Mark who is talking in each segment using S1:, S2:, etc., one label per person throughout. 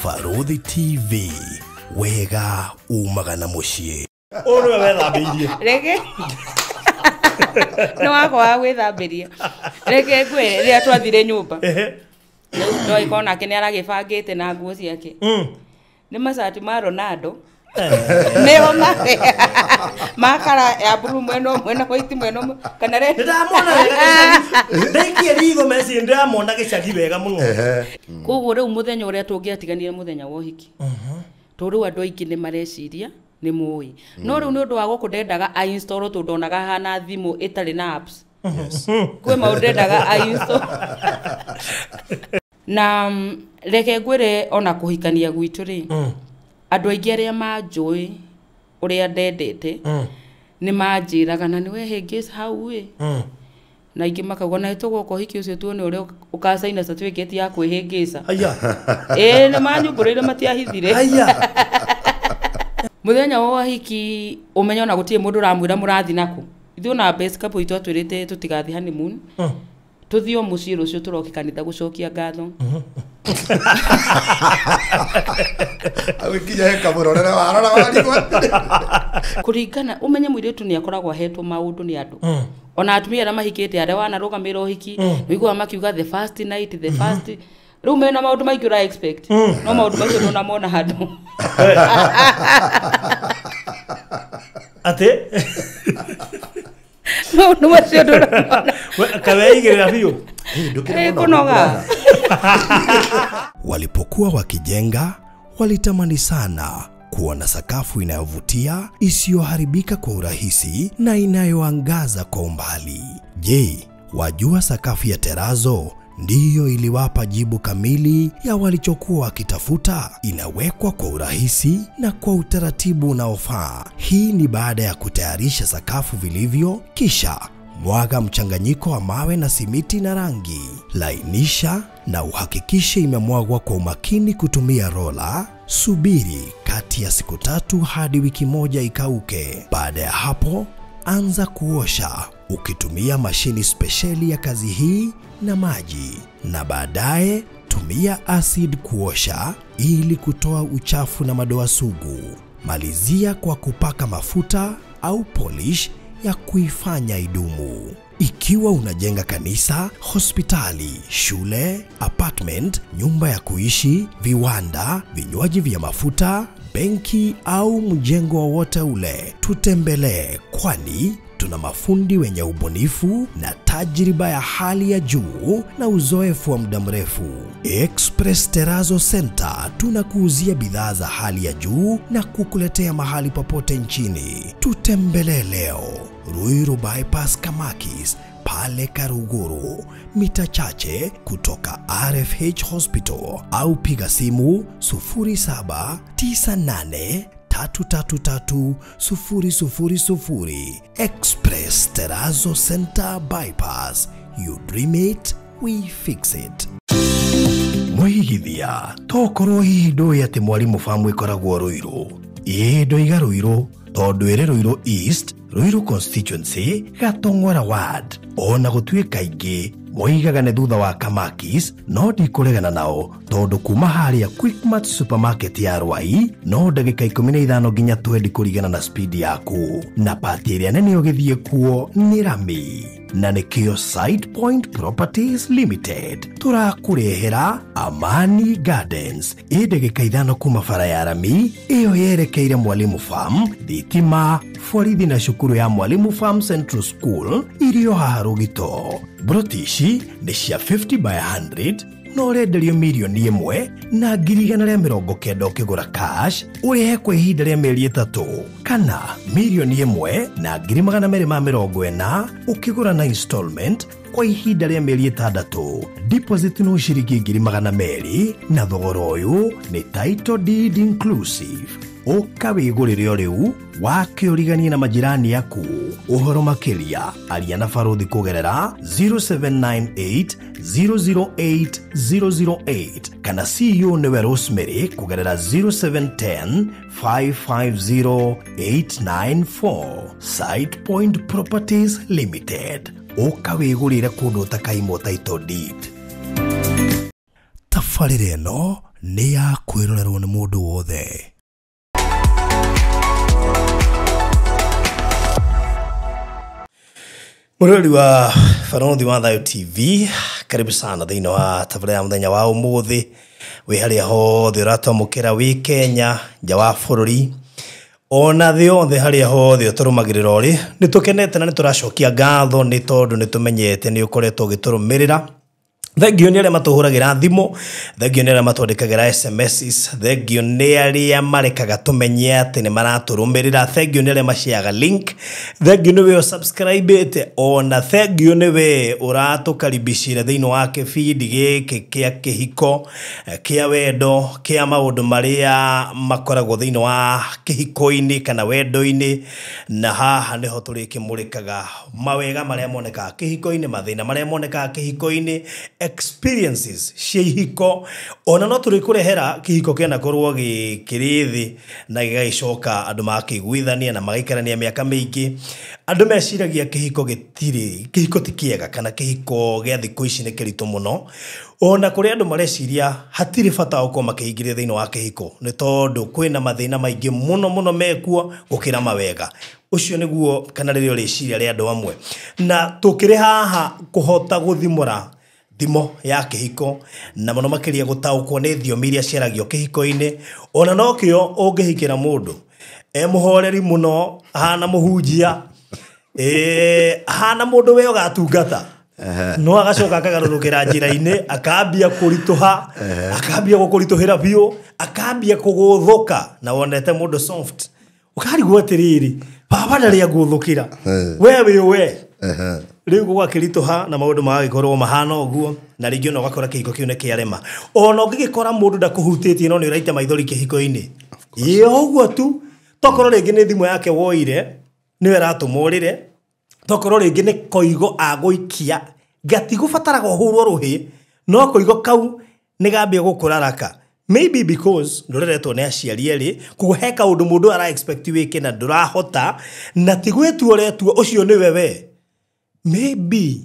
S1: Farodhi TV, wega umagana mushie.
S2: Ono wethambirie.
S3: Rege. No akwa gwithambiria. Rege ngwe ria twathire nyumba. No ikona kene aragibangite na nguo ciake. Ni macati ma Ronaldo. Neo makara ya blue mweno white mweno kana re
S2: ndamona wega ndaikie rigo meci ndamona gicagi wega muno
S3: kugo riu muthenya uria tungiatiganire muthenya wa uhiki turu andu aingi ni mareciria ni muyi no riu ni undu wa gukundendaga a install tu ndonaga hana thimu itari na apps kwe maundendaga a install na reke ngwire ona kuhikania gwitu ri andu aingi aria manjui uria ndendete ni manjiraga na niwe hengis hau we na ingi makauga na itugoko hiki ucio tuone uria ukasaina certificate ya kwihingisa aya ni manyumburire matiahithire aya muthenya wa hiki umenya na gutie mundu ramwira murathi naku ithu na best couple itu atwirite tutigathi honeymoon tuthio mucii rucio turoki kanitha gucokia ngatho
S4: Awikinya heka murorere warora warigwa
S3: kuringana umenye muiritu ni akoragwa hetwo maundu ni andu ona atumia ara mahikite are wana rugamira uhiki wigwa makiuga the first night the first riu mena maundu maiki ura expect no maundu macio no namona handu
S2: ate
S3: no macio ndo
S2: kaweigirira biu
S3: kunoga.
S1: Walipokuwa wakijenga, walitamani sana kuona sakafu inayovutia, isiyoharibika kwa urahisi na inayoangaza kwa umbali. Je, wajua sakafu ya Terazo ndiyo iliwapa jibu kamili ya walichokuwa wakitafuta? Inawekwa kwa urahisi na kwa utaratibu unaofaa. Hii ni baada ya kutayarisha sakafu vilivyo, kisha mwaga mchanganyiko wa mawe na simiti na rangi. Lainisha na uhakikishe imemwagwa kwa umakini kutumia rola. Subiri kati ya siku 3 hadi wiki 1 ikauke. Baada ya hapo, anza kuosha ukitumia mashini spesheli ya kazi hii na maji. Na baadaye tumia acid kuosha ili kutoa uchafu na madoa sugu. Malizia kwa kupaka mafuta au polish ya kuifanya idumu. Ikiwa unajenga kanisa, hospitali, shule, apartment, nyumba ya kuishi, viwanda, vinywaji vya mafuta, benki au mjengo wowote ule, tutembelee, kwani tuna mafundi wenye ubunifu na tajriba ya hali ya juu na uzoefu wa muda mrefu. Express Terazo Center tunakuuzia bidhaa za hali ya juu na kukuletea mahali popote nchini. Tutembelee leo, Ruiru Bypass Kamakis, pale Karuguru, mita chache kutoka RFH Hospital, au piga simu 0798 333 Express Terazo Center Bypass. You dream it, we fix it. Mwihigithia, tokoro hihindo yate mwalimu famu ikoragwo Ruiru. Ndoiga Ruiru, tondu ere Ruiru East, Ruiru Constituency, Gatong'ora Ward. Ona gutuika ingi moigaga ne thutha wa Kamakis, no ndikuregana nao tondu kuma haria Quickmart supermarket ya Rwai, no ndagika 15 nginya 20 kurigana na speed yaku. Na pati iria nene ugithie kuo ni Rami na nikio Side Point Properties Limited. Turakurehera Amani Gardens, ndagika 5 kuma bara ya Rami, iyo yerekeire Mwalimu Farm, thitima, borithi na cukuru ya Mwalimu Farm Central School irio haha Rugito. Brotishi ni cia 50 by 100, no renderio milioni 1 na 190 ukigura cash, urihe kwa ihinda rĩa mĩeri 3, kana milioni 1 na 240 ukigura na installment kwa ihinda rĩa mĩeri 6. Deposit no ciringi 200, na thogora uyu ni title deed inclusive. Ukawigurire riu wakiurigania na majirani yaku. Uhoro makiria aria na Farodhi kugerera 0798 008 008, kana CEO newe Rosemary kugerera 0710 550 894. Side Point Properties Limited. Ukawigurire kundu takaimo title deed. tabarĩra ĩno nĩ ya kwĩrorerwo nĩ mũndũ wothe. Mũrori wa Barũthi wa Thayũ TV, karibu sana thĩinĩ wa tabarĩra ya mũthenya wa ũmũthĩ. Wĩ harĩa hothe ũratwamũkĩra wĩ Kenya, nja wa bũrũri, ona thĩ yothe harĩa hothe ũtũrũmagĩrĩra ũrĩ, nĩ tũkenete na nĩ tũracokia ngatho nĩ tondũ nĩ tũmenyete nĩ ũkoretwo ũgĩtũrũmĩrĩra. Thengio nĩ arĩa matũhũragĩra thimũ, thengio nĩ arĩa matwandĩkagĩra SMS, thengio nĩ arĩa marekaga tũmenye atĩ nĩ maratũrũmĩrĩra, thengio nĩ arĩa maciaga link, thengio nĩ we ũsubscribe-ĩte, ona thengio nĩ we ũratũkaribicira thĩinĩ wa kĩbindi gĩkĩ kĩa kĩhiko, kĩa wendo, kĩa maũndũ marĩa makoragwo thĩinĩ wa kĩhiko-inĩ kana wendo-inĩ. Na haha nĩho tũrĩkĩmũrĩkaga mawega marĩa monekaga kĩhiko-inĩ, mathĩna marĩa monekaga kĩhiko-inĩ, experiences cia ihiko, ona no tũrĩkũrehera kĩhiko kĩana korwo gĩkĩrĩ thĩ na gĩgagĩcoka andũ makĩiguithania na magaikarania mĩaka mĩingĩ. Andũ meciragia kĩhiko gĩtirĩ, kĩhiko ti kĩega kana kĩhiko gĩa thikũ ici nĩ kĩritũ mũno, ona kũrĩ andũ mareciria hatirĩ bata wa gũkorwo makĩingĩria thĩinĩ wa kĩhiko nĩ tondũ kwĩna mathĩna maingĩ mũno mekuo gũkĩra mawega. Ũcio nĩguo kana rĩrĩa rĩciria rĩa andũ amwe, na tũkĩrĩ haha kũhota gũthimũra thimo ya kĩhiko na mũno makĩria gũtaũkwo nĩ thiomi iria ciaragio kĩhiko-inĩ. Ona no kĩo ũngĩhikĩra mũndũ mũhoreri mũno, hana mũhunjia, hana mũndũ we ũgatungata, no agacoka akagarũrũkĩra njĩra-inĩ akambia kũritũha, akambia gũkũritũhĩra biũ, akambia kũgũthũka, na wonete mũndũ soft ũkarigwo atĩrĩrĩ, baba ndarĩ agũthũkĩra we rĩu gũgakĩritũha na maũndũ magagĩkorwo mahana ũguo, na rĩngĩ ona ũgakora kĩhiko kĩu nĩ kĩarema. Ona ũngĩgĩkora mũndũ ndakũhutĩtie no nĩ ũraita maithori kĩhiko-inĩ, ũguo tu. Tokorwo rĩngĩ nĩ thimũ yake woire nĩwe ratũmũrĩre, tokorwo rĩngĩ nĩ koigo agũikia gatigũbataraga ũhũrwo rũhĩ, no koigo kau nĩ gambia gũkũraraka, maybe because ndũreretwo nĩ aciari erĩ, kuhe kaũndũ mũndũ ara expect wĩke na ndũrahota, na tigwĩtua ũretua ũcio nĩwe we. Maybe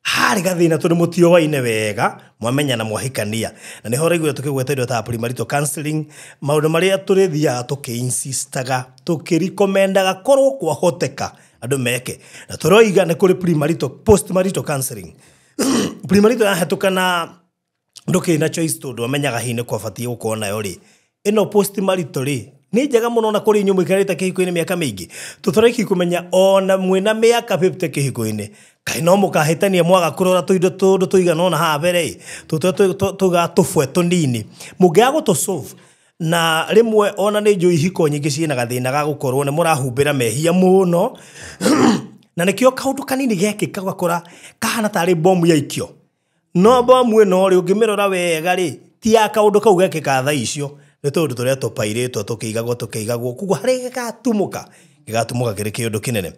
S1: harĩ gathĩna tondũ mũtiowaine wega, mwamenya na mwahikania, na nĩho rĩgũra tũkĩgweta indo ta premarital counseling, maũndũ marĩa tũrĩthiaga tũkĩinsistaga, tũkĩrekomendaga korwo kwahoteka andũ meke, na tũroiga nĩ kũrĩ premarital, postmarital counseling. Premarital yahetũkana ndũkĩrĩ na choice tondũ amenyaga hihi nĩ kwabatie gũkorwo nayo rĩ, ĩno postmarital rĩ nĩ njega mũno na kũrĩ inyuĩ mũikarĩte kĩhiko-inĩ mĩaka mĩingĩ. Tũtũreki kũmenya ona mwĩna mĩaka 50 kĩhiko-inĩ, kaĩ no mũkahĩtania mwaga kũrora tũindo tũndũ tũigana ona haha mbere, tũgatũbwe tũnini, mũngĩaga gũtũsolve. Na rĩmwe ona nĩ njũĩ ihiko nyingĩ ciĩna gathĩna ga gũkorwo nĩ mũrahumbĩra mehia mũno na nĩkĩo kaũndũ kanini gekĩka gakora kahana tarĩ bomu yaikio, no bomu ĩno rĩ ũngĩmĩrora wega rĩ ti ya kaũndũ kau gekĩka thaa icio, nĩ tondũ tũrĩa tũpairĩtwo tũkĩigagwo, koguo harĩ gĩgatumũka kĩrĩ kĩũndũ kĩnene.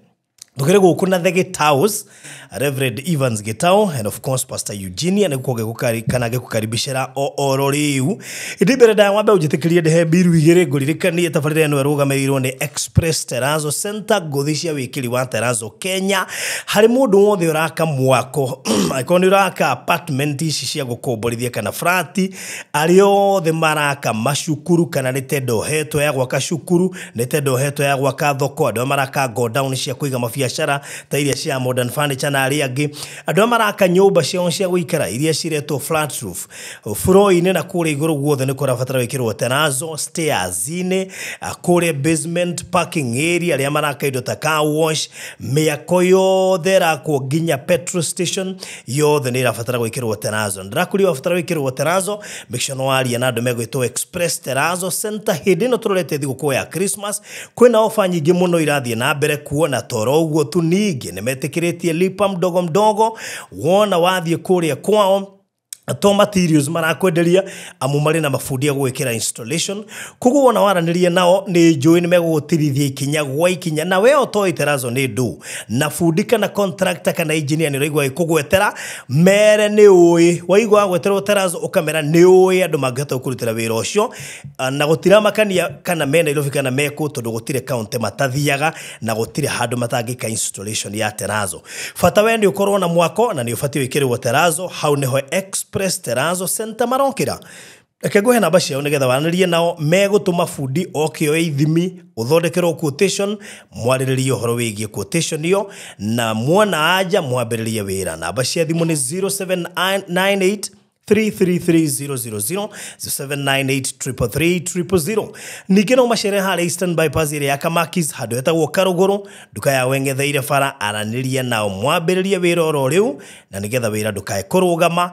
S1: Tũkĩrĩ gũkũ na The Gitaus, Reverend Evans Gitau, and of course Pastor Eugenia nĩguo gĩgũkaribicĩra oro rĩu. Ĩndĩ mbere ndaya wambe ũnjĩtĩkĩrie ndĩhe mbiru igĩrĩ ngũririkanie tabarĩra ĩno ĩrũgamĩrĩirwo nĩ Express Terrazzo Center, ngũthi cia wĩkĩri wa Terrazzo Kenya. Harĩ mũndũ wothe ũraka mwako, angĩkorwo nĩ ũraka apartment ici cia gũkomborithia kana frati, arĩa othe maraka macukuru kana nĩ tenda ũhetwo ya gwaka cukuru, nĩ tenda ũhetwo ya gwaka thoko, andũ maraka godown cia kũiga mabiacara ta iria cia Modern Furniture na arĩa angĩ, andũ maraka nyũmba ciao cia gũikara iria ciretwo flat roof, floor-inĩ na kũrĩa igũrũ guothe nĩ kũrabatara wĩkĩrwo Terrazzo, stairs-inĩ, kũrĩa basement, parking area, arĩa maraka indo ta car wash, mĩako yothe rakwo nginya petrol station yothe nĩ irabatara gwĩkĩrwo Terrazzo. Ndĩrakũria wabatara wĩkĩrwo Terrazzo, make sure nĩwaria na andũ megwĩtwo Express Terrazzo Center. Hĩndĩ ĩno tũrorete thigũkũ ya Christmas, kwĩna ofa nyingĩ mũno irathiĩ na mbere kuona toro uguo tu. Ningĩ nĩmetĩkĩrĩtie lipa mdogo mdogo, wona wathiĩ kũrĩa kwao to materials marakwenderia amu marĩ na mafundi ya gwĩkĩra installation, koguo wona waranĩria nao nĩ njũĩ nĩmegũgũtirithia ikinya gwa ikinya, na we ũtoĩ Terrazzo nĩ ndũ na fundi kana contractor kana engineer nĩ ũraigua gũgwetera mere nĩ ũĩ, waigua gweterwo Terrazzo ũkamera nĩ ũĩ andũ mangĩhota gũkũrutĩra wĩra ũcio, na gũtiramakania kana me Nairobi kana mekũ, tondũ gũtirĩ kaunti matathiaga na gũtirĩ handũ matangĩka installation ya Terrazzo. Bata we nĩ ũkorwo na mwako na nĩ ũbatiĩ wĩkĩrwo Terrazzo, hau nĩho Express
S2: Express Terrazzo Center marokira. Reke nguhe namba ciao nigetha wanĩrie nao megũtũma bundi okĩoe ithimi ũthondekerwo quotation mwarĩrĩrie ũhoro wĩgiĩ quotation iyo na muona anja mwambĩrĩrie wĩra. Namba cia thimũ nĩ 0798 333 0798 ningĩ no macere harĩa Eastern Bypass ĩrĩa ya Kamakis handũ hetagwo Karũgũrũ nduka ya wengetheire bara aranĩria nao mwambĩrĩrie wĩra oro rĩu na nĩgetha wĩra ndũkae kũrũgama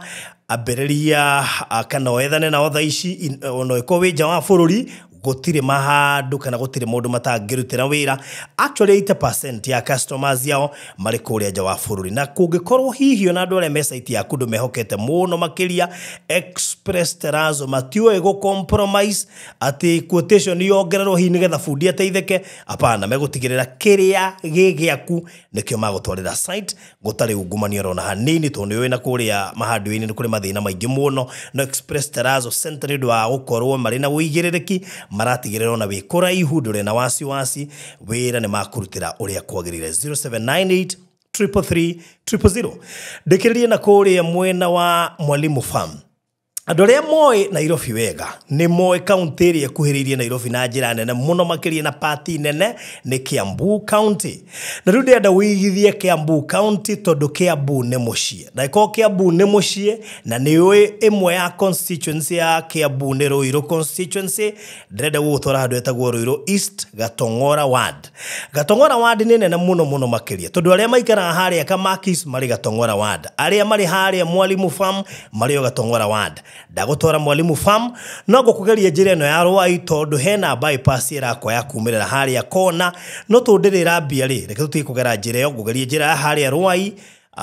S2: ambĩrĩria kana wethane nao thaa ici ono ĩko wĩ nja wa bũrũri gũtirĩ mahandũ kana gũtirĩ mũndũ matangĩrutĩra wĩra. Actually 80% ya customers yao marĩ kũrĩa nja wa bũrũri na kũngĩkorwo hihi ona andũ arĩa me site yaku ndũmehokete mũno makĩria Express Terrazzo matiũĩ gũ compromise atĩ quotation yongererwo hihi nĩgetha bundi ateithĩke. Hapana, megũtigĩrĩra kĩrĩa gĩgĩaku nĩkĩo magũtwarĩra site gũtarĩ ungumania oro na hanini tondũ nĩũĩ na kũrĩa mahandũ-inĩ nĩ kũrĩ mathĩna maingĩ mũno. No Express Terrazzo Center nĩ ũndũ wa gũkorwo marĩ na ũigĩrĩrĩki maratigĩrĩra ona wĩ kũraihu ndũrĩ na wasiwasi wĩra nĩ makũrutĩra ũrĩa kwagĩrĩire. 0798 333 000. Ndĩkĩrĩrie na kũrĩa mwena wa Mwalimu Farm. Andũ arĩa moĩ Nairobi wega nĩ moĩ kaunti ĩrĩa ĩkuhĩrĩirie Nairobi na njĩra nene mũno makĩria na party nene nĩ Kiambu County. Na rĩu ndĩrenda wĩigithie Kiambu County tondũ Kiambu nĩ mũciĩ. Na ĩkorwo Kiambu nĩ mũciĩ na nĩ ĩmwe ya constituency ya Kiambu nĩ Ruiru constituency. Ndĩrenda gũgũtwara handũ hetagwo Ruiru East Gatong'ora Ward. Gatong'ora Ward nĩ nene mũno mũno makĩria tondũ arĩa maikaraga harĩa Kamakis marĩ Gatong'ora Ward, arĩa marĩ harĩa Mwalimu Farm marĩ Gatong'ora Ward. Ndagũtwara Mwalimu Farm no gũkũgeria njĩra ĩno ya Ruai tondũ hena bypass ĩrakoya kumĩrĩra harĩa kona no tũndĩrĩra mbia rĩ reke tũtige kũgera njĩra ĩyo ngũgeria njĩra ya harĩa Ruai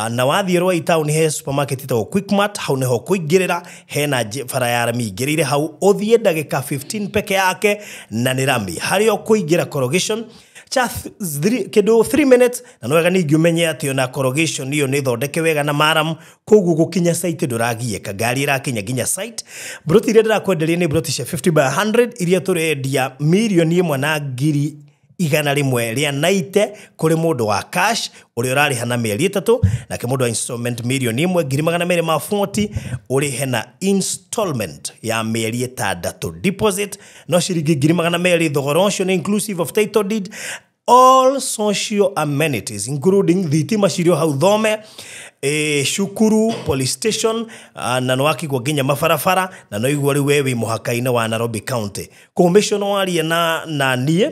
S2: na wathiĩ Ruai town he supermarket ĩtagwo Quickmart hau nĩho kũingĩrĩra hena bara ya rami ingĩrĩire hau ũthiĩ ndagĩka 15 peke yake na nĩ rami harĩa kũingĩra corrugation kĩndũ 3 minutes na no wega ningĩ ũmenye atĩ ona corrugation iyo nĩ thondeke wega na maram koguo gũkinya site ndũragieka ngari ĩrakinya nginya site. Broti iria ndĩrakwenderia nĩ broti cia 50 by 100 iria tũrendia mirioni 1 igana rĩmwe rĩa naite kũrĩ mũndũ wa cash ũrĩa ũrarĩha na mĩeri 3 na ke mũndũ wa installment mirioni 1,240 ũrĩhe na installment ya mĩeri 6 deposit no ciringi 200,000 thogora ũcio nĩ inclusive of title deed all social amenities including thitima cirio hau thome shukuru police station na no akigwa nginya mabarabara na no igwa rĩu wewe mũhaka-inĩ wa Nairobi County. Commission waria na niĩ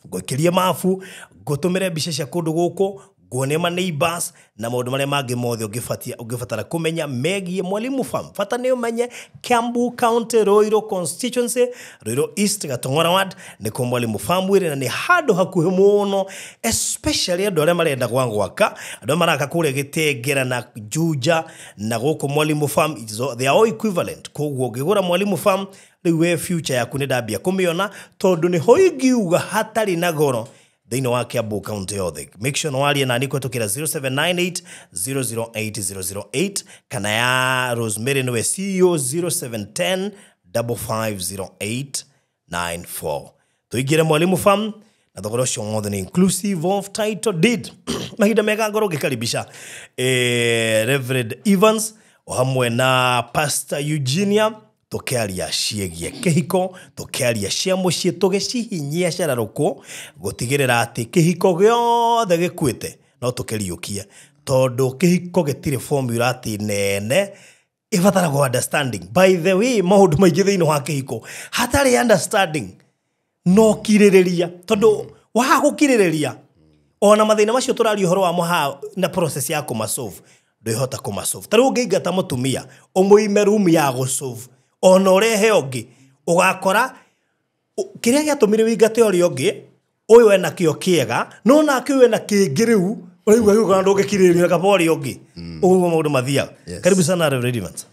S2: ngũkĩria mafu ngũtũmĩre mbica cia kũndũ gũkũ nguone ma neighbors na maũndũ marĩa mangĩ mothe ũngĩbatara kũmenya megiĩ Mwalimu Farm. Bata nĩ ũmenye Kiambu County Ruiru constituency Ruiru East Gatong'ora Ward nĩkuo Mwalimu Farm wĩrĩ na nĩ handũ hakuhĩ mũno especially andũ arĩa marenda gwaka andũ maraka kũrĩa Gĩtengera na Juja na gũkũ Mwalimu Farm they are all equivalent. Koguo ũngĩgũra Mwalimu Farm rĩu we future yaku nĩ ndambia kũmĩona tondũ nĩho ingiuga hatarĩ na goro thĩinĩ wa Kiambu County yothe. Make sure waria nani kwetukira 0798 008 kana ya Rosemary nĩwe CEO 0710 550894. Tuingire Mwalimu Farm na thogora ũcio wothe nĩ inclusive of title deed. Mahinda mega ngoro ngĩkaribisha Reverend Evans o hamwe na Pastor Eugenia tukiaria ciĩgiĩ kĩhiko tukiaria cia mũciĩ tũgĩcihinyia cararũkũ gũtigĩrĩra atĩ kĩhiko gĩothe gĩkuĩte no tũkĩriũkie tondũ kĩhiko gĩtirĩ formula atĩ nene ĩbataraga understanding. By the way maũndũ maingĩ thĩinĩ wa kĩhiko hatarĩ understanding no kirĩrĩria tondũ waga gũkirĩrĩria ona mathĩna macio tũraria ũhoro wa mũha na process ya kũmasolve ndũhota kũmasolve. Ta rĩu ũngĩingata mũtumia ũmũime room ya gũsolve ona ũrehe ũngĩ ũgakora kĩrĩa gĩatũmire wĩingate ũrĩa ũngĩ ũyũ ena kĩo kĩega no nake ũyũ ena kĩngĩ rĩu ũraigua gĩũka ndũngĩkirĩrĩria kaba ũrĩa ũngĩ ũguo maũndũ mathiaga. Karibu sana Reverend Evans.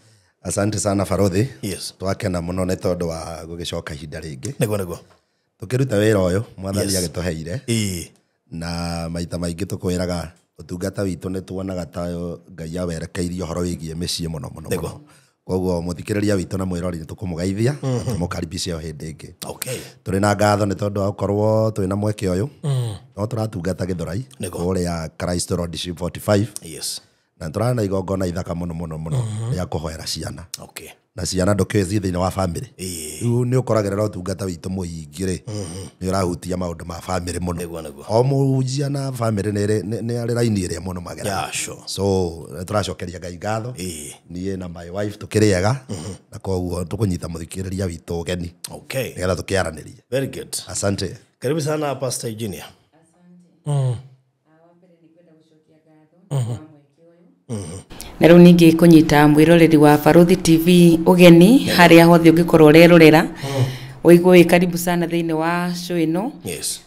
S4: Asante sana Farothi.
S2: Yes.
S4: Twakena mũno nĩ tondũ wa gũgĩcoka ihinda rĩngĩ.
S2: Nĩguo
S4: tũkĩruta wĩra ũyũ mwathani agĩtũheire na maita maingĩ tũkwĩraga ũtungata witũ nĩ tuonaga ta Ngai awerekeirie ũhoro wĩgiĩ mĩciĩ mũno mũno. Koguo mũthikĩrĩria witũ na mwĩrori nĩ tũkũmũgeithia tũmũkaribisha o hĩndĩ ĩngĩ. Tũrĩ na ngatho nĩ tondũ wa gũkorwo twĩ na mweke ũyũ no tũratungata Gĩthũrai kũrĩa Christ Road C45 na turana igongona ithaka muno ya kuhoera ciana
S2: Okay.
S4: na ciana ndoke zi thiini wa family riu ni ukoragira utungata witu muingi ri ni urahutia maundu ma family muno o mujia na family ni ari raini ire muno magera so turacokeria Ngai ngatho nie na my wife tukiriega na koguo tukunyita muthikiriria witu geni nigetha tukiaranirie.
S2: Very good.
S4: Asante.
S2: Karibu sana Pastor Eugenia.
S3: Na rĩu ningĩ kũnyita mwĩroreri wa Baruthi TV ũgeni harĩa hothe ũngĩkorwo ũrerorera ũigwo wĩ karibu sana thĩinĩ wa show ĩno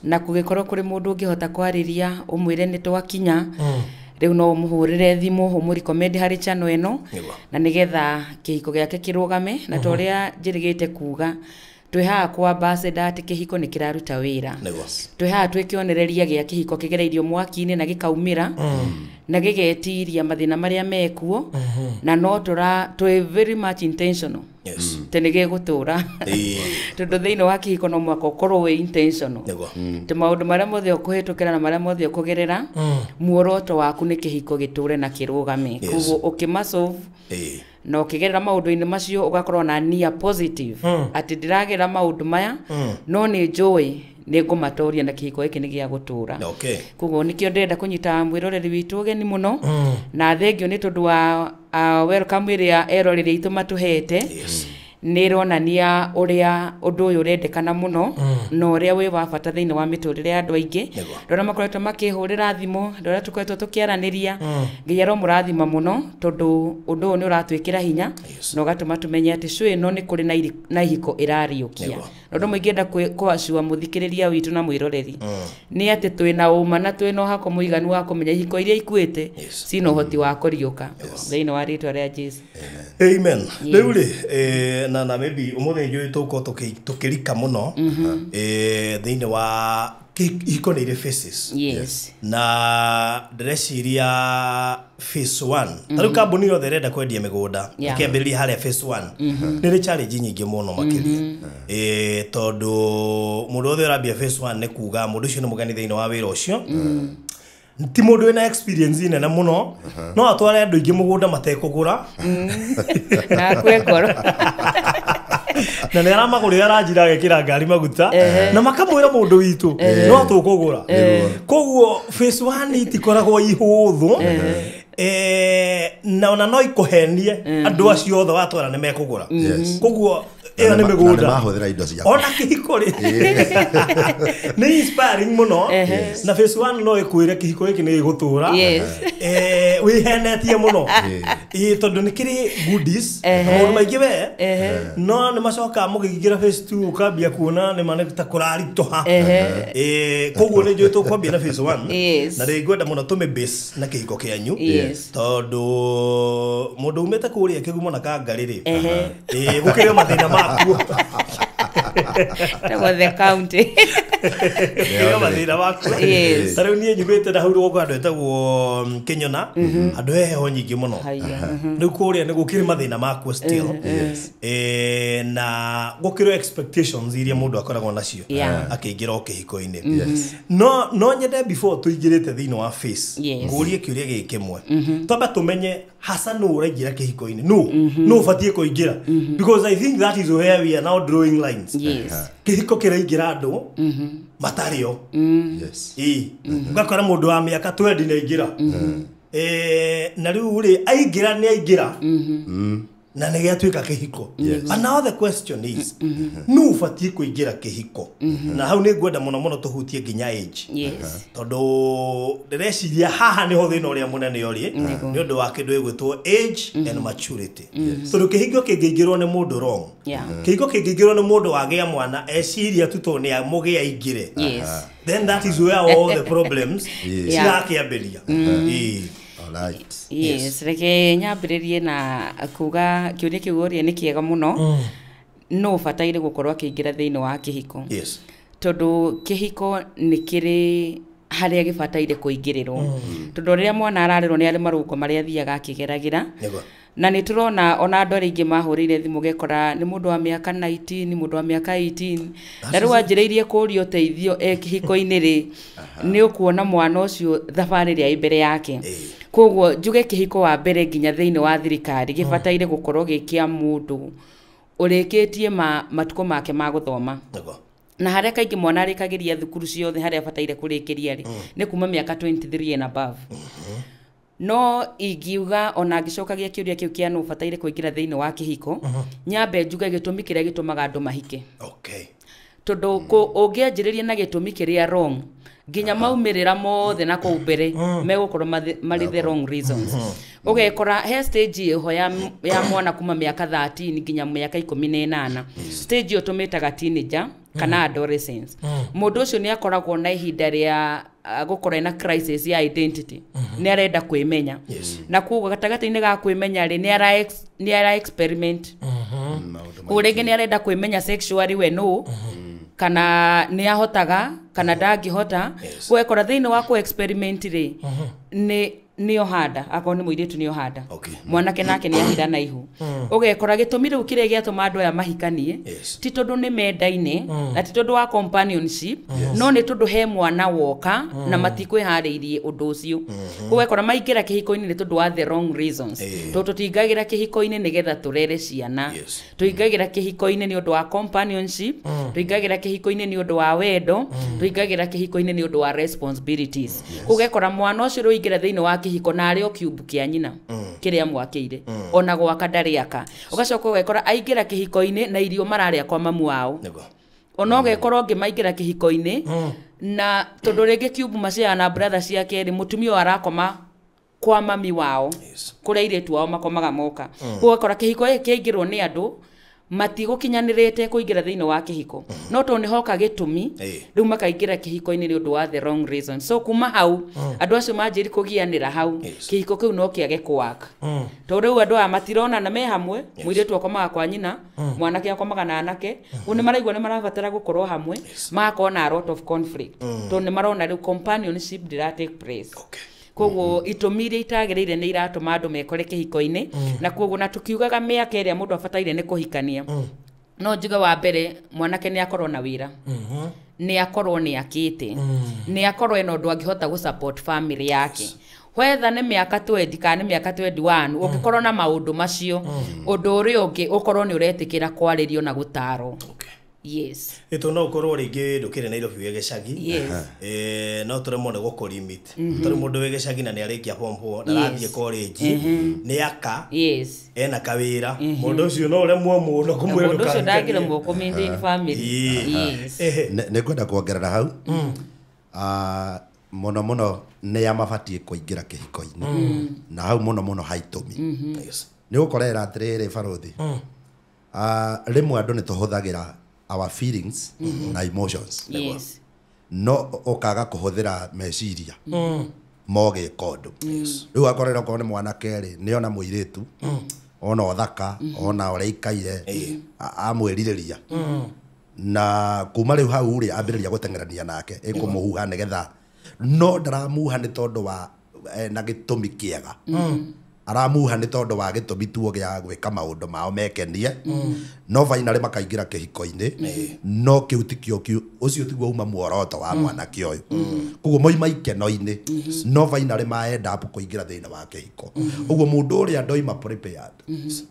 S3: na kũgĩkorwo kũrĩ mũndũ ũngĩhota kwarĩria ũmwĩre nĩ twakinya rĩu no ũmũhũrĩre thimũ ũmũrecommend harĩ channel ĩno na nĩgetha kĩhiko gĩake kĩrũgame na ta ũrĩa njĩrĩgĩte kuga twĩ haha kwa ambassador atĩ kĩhiko nĩ kĩraruta wĩra twĩ haha twĩkĩonereria gĩa kĩhiko kĩgereirio mwaki-inĩ na gĩkaumĩra na gĩgetiria mathĩna marĩa mekuo na no twĩ very much intentional tene gĩgũtũra tondũ thĩinĩ wa kĩhiko no mwaka ũkorwo wĩ intentional tĩ maũndũ marĩa mothe ũkũhĩtũkĩra na marĩa mothe ũkũgerera muoroto waku nĩ kĩhiko gĩtũre na kĩrũgame koguo ũkĩmasolve na ũkĩgerera maũndũ-inĩ macio ũgakorwo na nia positive atĩ ndĩragerera maũndũ maya no nĩ njũĩ nĩ ngũmatoria na kĩhiko gĩkĩ nĩ gĩa gũtũra koguo nĩkĩo ndĩrenda kũnyita mwĩroreri witũ ũgeni mũno na thengio nĩ tondũ wa welcome ĩrĩa eroreri aitũ matũhete nĩ ĩronania ũrĩa ũndũ ũyũ ũrendekana mũno na ũrĩa wĩ wa bata thĩinĩ wa mĩtũrĩre ya andũ aingĩ ndona makoretwo makĩhũrĩra thimũ ndona tũkoretwo tũkĩaranĩria nginya ro mũrathima mũno tondũ ũndũ ũyũ nĩ ũratwĩkĩra hinya na ũgatũma tũmenye atĩ show ĩno nĩ kũrĩ na ihiko ĩrariũkia na ũndũ mũingĩ enda kũacua mũthikĩrĩria witũ na mwĩroreri nĩ atĩ twĩna ũma na twĩna ũhako mũiganu wa kũmenya ihiko iria ikuĩte cina ũhoti wa kũriũka thĩinĩ wa rĩtwa rĩa Jesũ.
S2: Amen. Rĩu rĩ na maybe umuthi njui tuko tukirika muno thĩinĩ wa ihiko nĩ irĩ phases na ndĩreciria phase 1 tarĩu kambuni yothe ĩrenda kwendia mĩgũnda ĩkĩambĩrĩria harĩa phase 1 nĩ rĩ challenge nyingĩ mũno makĩria tondũ mũndũ wothe ũrambia phase 1 nĩ kuga mũndũ ũcio nĩ mũgeni thĩinĩ wa wĩra ũcio ti mũndũ wĩna experience nene mũno no atware andũ aingĩ mũgũnda matekũgũra
S3: na kwe ngoro
S2: na nĩ aramagũrĩra aranjira agekĩra ngari maguta na makamwĩra mũndũ witũ no tũkũgũra koguo phase 1 itikoragwo ihũthũ na ona no ikũhenie andũ acio othe watwara nĩ mekũgũra koguo ĩyo nĩ mĩgũnda ona kĩhiko rĩ nĩ inspiring mũno na phase 1 no ĩkwĩre kĩhiko gĩkĩ nĩ gĩgũtũra wĩhenetie mũno tondũ nĩ kĩrĩ goodies maũndũ maingĩ we no nĩ macokaga mũgĩingĩra phase 2 ũkambia kuona nĩ manĩ ta kũraritũha koguo nĩ njũĩ tũkwambia na phase 1 na rĩ ngwenda mũno tũmĩ base na kĩhiko kĩanyu tondũ mũndũ umĩte kũrĩa kĩgumo na kangarĩ rĩ gũkĩrĩ mathĩna makuo
S3: the county
S2: mathĩna makuo tarĩu niĩ nyumĩte na hau rũgongo andũ etagwo Kĩnyona andũ heheho nyingĩ mũno rĩu kũrĩa nĩ gũkĩrĩ mathĩna makuo still na gũkĩrĩ expectations iria mũndũ akoragwo nacio akĩingĩra o kĩhiko-inĩ no nyende before tũingĩrĩte thĩinĩ wa face ngũrie kĩũria gĩkĩ kĩmwe twamba tũmenye hasa nũ ũraingĩra kĩhiko-inĩ nũ ũbatiĩ kũingĩra because I think that is where we are now drawing lines kĩhiko kĩraingĩra andũ matarĩo ũgakora mũndũ wa mĩaka 20 nĩ aingĩra na rĩu rĩ aingĩra nĩ aingĩra na nĩ gĩatuĩka kĩhiko and now the question is nũ ũbatiĩ kũingĩra kĩhiko na hau nĩ ngwenda mũno tũhutie nginya age tondũ ndĩreciria haha nĩho thĩna ũrĩa mũnene ũrĩ nĩ ũndũ wa kĩndũ gĩgwĩtwo age and maturity tondũ kĩhiko kĩngĩingĩrwo nĩ mũndũ wrong kĩhiko kĩngĩingĩrwo nĩ mũndũ wagĩa mwana eciria tu tondũ nĩ amũgĩa aingĩre then that is where all the problems cirakĩambĩria
S3: yes reke nyambĩrĩrie na kuga kĩũria kĩu ũrĩa nĩ kĩega mũno no ũbataire gũkorwo akĩingĩra thĩinĩ wa kĩhiko tondũ kĩhiko nĩ kĩrĩ harĩa gĩbataire kũingĩrĩrwo tondũ rĩrĩa mwana ararerwo nĩ arĩ marũngo marĩa athiaga akĩgeragĩra na nä tå rona ona andå arä ingä mahå rä ire thimå gekora nä må ndå wa mä aka 19 nä må ndå wa mä aka 18 na rä u anjä rä irie kå ria å teithio kä hiko-inä rä nä å kuona mwana å cio thabarä rä a ä mbere yake koguo njuge kä hiko wa mbere nginya thä inä wa thirikari gä bataire gå korwo gä kä a må ndå å rä kä tie matukå make ma gå thoma na harä a kaingä mwana arä kagä ria thukuru ciothe harä a bataire kå rä kä ria rä nä kuma mä aka 23 and above no ingiuga ona ngicokagia kä å ria kä u kä a nå bataire kå ingä ra thä inä wa kä hiko nyambe njuge gä tå mi kä rä a gä tå maga andå mahike tondå å ngä anjä rä ria na gä tå mi kä rä a wrong nginya maumä rä ra mothe na kå u mbere megå korwo marä the wrong reasons å gekora he stage ä ho ya mwana kuma mä aka 13 nginya mä aka 18 stage ä yo tå mä taga teenager kana adolescence må ndå å cio nä akoragwo na ihinda rä a gå korwo na crisis ya identity nä arenda kwä menya na koguo gatagatä-inä ga kwä menya rä nä ara experiment å rä ngä nä arenda kwä menya sexually we no kana nä ahotaga kana ndangä hota gwekora thä inä wa kå experiment rä nä ohanda akorwo nä må irä tu nä ohanda mwanake nake nä ahitha na ihu å gekora gä tå mi rä u kä rä a gä atå ma andå aya mahikanie ti tondå nä mendaine na ti tondå wa companionship no nä tondå he mwana woka na matikwä harä irie å ndå å cio å gekora maingä ra kä hiko-inä nä tondå wa the wrong reasons tondå tå tingagä ra kä hiko-inä nä getha tå rere ciana tå ingagä ra kä hiko-inä nä å ndå wa companionship tå ingagä ra kä hiko-inä nä å ndå wa wendo tå ingagä ra kä hiko-inä nä å ndå wa responsibilities å gekora mwana å cio rä ingä ra thä inä wa hiko na arä o kiumbu kä a nyina kä rä a mwakä ire ona gwaka ndarä aka å gacoka å gekora aingä ra kä hiko-inä na irio mararä a kwa mamu wao ona å gekorwo ngä maingä ra kä hiko-inä na tondå rä ngä kiumbu maciara na brother ciake rä må tumia å arakoma kwa mami wao kå rä a irä tu wao makomaga moka å gakora kä hiko kä aingä rwo nä andå matigå kinyanä rä te kå ingä ra thä inä wa kä hiko no tondå nä hoka gä tå mi rä u makaingä ra kä hiko-inä nä å ndå wa the wrong reason so kuma hau andå acio manjä ri kå gianä ra hau kä hiko kä u no kä age kwaka tondå rä u andå aya matironana me hamwe må irä tu akomaga kwa nyina mwanake akomaga na anake u nä maraigua nä marabatara gå korwo hamwe magakorwo na a lot of conflict tondå nä marona rä u companionship ndä ra take place koguo itũmi iria itagĩrĩire nĩ iratũma andũ mekore kĩhiko-inĩ na koguo na tũkiugaga mĩaka ĩrĩa mũndũ abataire nĩ kũhikania no njuge wa mbere mwanake nĩ akorwo na wĩra nĩ akorwo nĩ akĩte nĩ akorwo ena ũndũ angĩhota gũ support family yake whether nĩ mĩaka 20 kana nĩ mĩaka 21 ũngĩkorwo na maũndũ macio ũndũ ũrĩa ũngĩ ũkorwo nĩ ũretĩkĩra kwarĩrio na gũtarwo yes
S2: ito no korwo ringi ndukire Nairobi we gicagi no turemo ne goko limit turi mundu we gicagi na ni arikia pompo ndarathie college ni aka ena kawira mundu ucio no uremwo muno kumwira
S3: mundu ucio ndagire moko maintain family
S4: ne kwenda kuongerera hau muno ne amabatie kuingira kihiko-ini na hau muno haitumi ni gukorera atiriri barothi rimwe andu ni tuhuthagira our feelings na emotions no okaga kuhuthira meciria moge kondo riu akorera ko ni mwana keri ni ona muiritu ona othaka ona oreikaire amwiririria na kuma riu hau ri ambiriria gutengerania nake ikumuhuha nigetha no ndaramuha ni tondu wa na gitumi kiega aramuha ni tondu wa gitumi tuo gya gwika maundu mao mekenie no finally makaingira kihiko-ini no kiutikio ucio tiguo uma muoroto wa mwana kioyo kuguo moima ikeno-ini no finally maenda apu kuingira thina wa kihiko uguo mundu uria ndoima prepared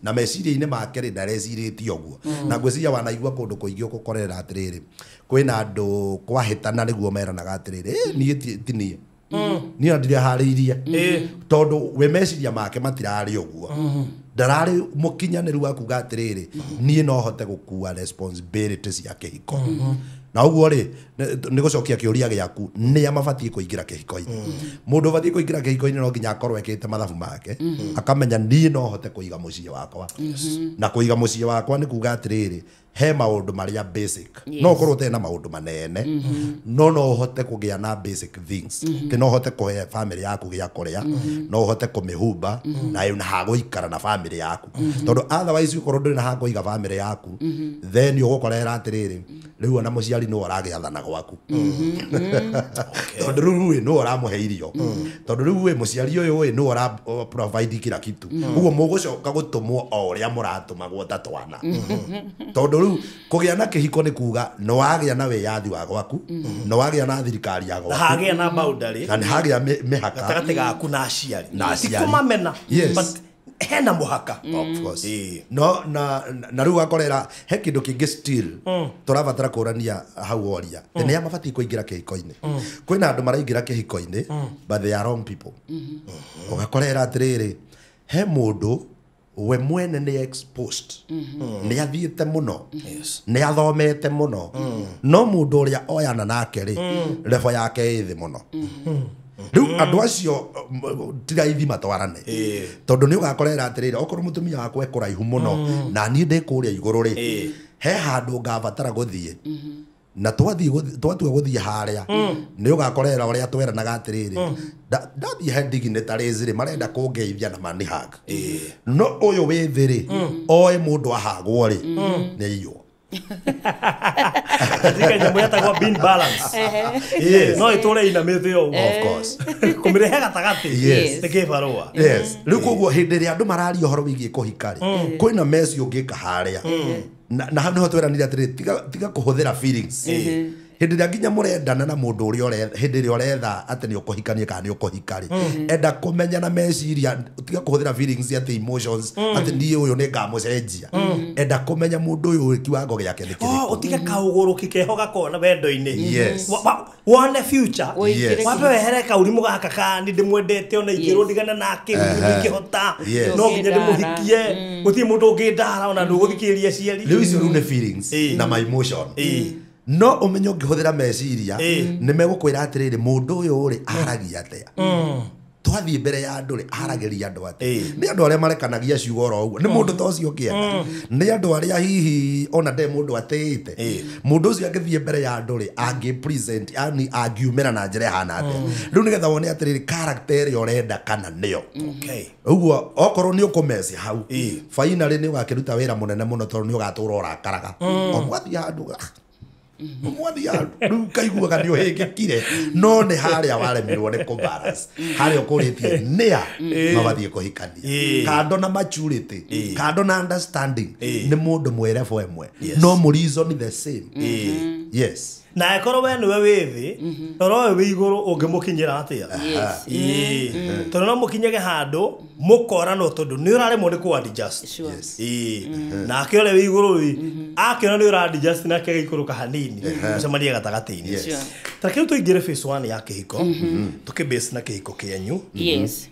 S4: na meciria-ini make ri ndareciria uguo na ngwiciria wanaigua kundu kuingio gukorera atiriri kwina andu kwahitana niguo meranaga atiriri nie tinie ni ndire hariirie tondu we meciria make matirari uguo ndarari mukinyaniru wa kuga atiriri nie no hote gukua responsibilities ya kihiko na uguo ri ni gucokia kiuria giaku ni amabatie kuingira kihiko-ini mundu batie kuingira kihiko-ini no nginya akorwo ekite mathabu make akamenya nie no hote kuiga muciĩ wakwa na kuiga muciĩ wakwa ni kuga atiriri he maundu maria basic no korwo tena maundu manene no hote kugia na basic things no hote kuhe family yaku gia kuria no hote kumihumba na hago ikara na family yaku tondu otherwise ukorwo nduri na hago iga family yaku then ugukorera atiriri riu ona muciari mũciari no aragiathana gwaku tondu riu no aramuhe irio tondu riu mũciari ũyũ no ara provide kila kitu uguo mũgũcoka gũtũmwo o ũrĩa mũratũmagwo ta twana tondu riu kũgĩa na kĩhiko nĩ kuga no wagĩa na wĩyathi wa gwaku no wagĩa na thirikari ya gwaku
S2: hagĩa na boundary
S4: na hagĩa mĩhaka
S2: gatagatĩ gaku na aciari
S4: ti
S2: kũmamena but hena mũhaka
S4: of course no na riu akorera he kĩndũ kĩngĩ still tũrabatara kũrania hau oria nĩ amabatiĩ kũingĩra kĩhiko-inĩ kwĩna andũ maraingĩra kĩhiko-inĩ but they are wrong people ũgakorera atĩrĩrĩ he mũndũ we mwene nĩ exposed nĩ athiĩte mũno nĩ athomete mũno no mũndũ ũrĩa oyana nake rĩ level yake ĩ thĩ mũno riu andũ acio tiga ithima twarane tondu ni ugakorera atiriri okorwo mutumia wakwa ekuraihu muno na ni ndi kuria iguru ri he handu ngabatara guthie na twatua guthie haria ni ugakorera uria tweranaga atiriri ndathie he dignitaries ri marenda kungeithia na mani hag no uyu wi thiri oe mundu ahagwo ri ni iyo
S2: katika nyambo yatagwo being balance yes no itore ina metheo
S4: of course
S2: kumirehe gatagati
S4: yes
S2: teke barua
S4: yes riu koguo hindi ria andu mararia horo wigie kuhikari kwina mesi ungika haria na hano tweranire atiri tiga kuhuthira feelings hindi ria nginya murendana na mundu uria uretha hindi ria uretha ati ni ukuhikanie kana ni ukuhikari enda kumenya na meciria tiga kuhuthira feelings ati emotions ati ni uyu ni ngamucenjia enda kumenya mundu uyu kiwango giake ni kiriku
S2: utige kauguru kikeho gakona wendo-ini
S4: yes
S2: one future
S4: yes
S2: wape wehere kaurimu gaka ka ni ndimwendete ona ingiro ndigana nake ngihota no nginya ndimuhikie gutie mundu ungindara ona nduguthikiria ciari
S4: riu icio ne feelings na my emotion no umenyo ngihuthira meciria ni megukwira atiriri mundu uyu ri aragia atia twathie mbere ya andu ri arageria andu atia ni andu aria marekanagia ciugo ro uguo ni mundu ta ucio kienda ni andu aria hihi ona nde mundu atiite mundu ucio angithie mbere ya andu ri angi present yani angiumira na njira hana atia riu nigetha wone atiriri character ri urenda kana niyo
S2: okay
S4: uguo okorwo ni ukumeci hau finally ni ugakiruta wira munene muno tondu ni ugatura urakaraga o mwathi andu mwathi andu kaiguaga ni uhingikire no ni haria waremirwo ni kubalance haria ukuritie nia mabathie kuhikania kando na maturity kando na understanding ni mundu mwerefu emwe no mureason ni the same yes
S2: na ekoro we niwe withi oro we iguru ungimukinyira atia tondu no mukinyege handu mukorano tondu ni urare mundu ku adjust
S4: yes
S2: na akire we iguru wi akire ni urare adjust na kege ikuru kahanini mucemania gatagati-ini takiu tuingire phase 1 ya kihiko tukibase na kihiko kienyu
S3: yes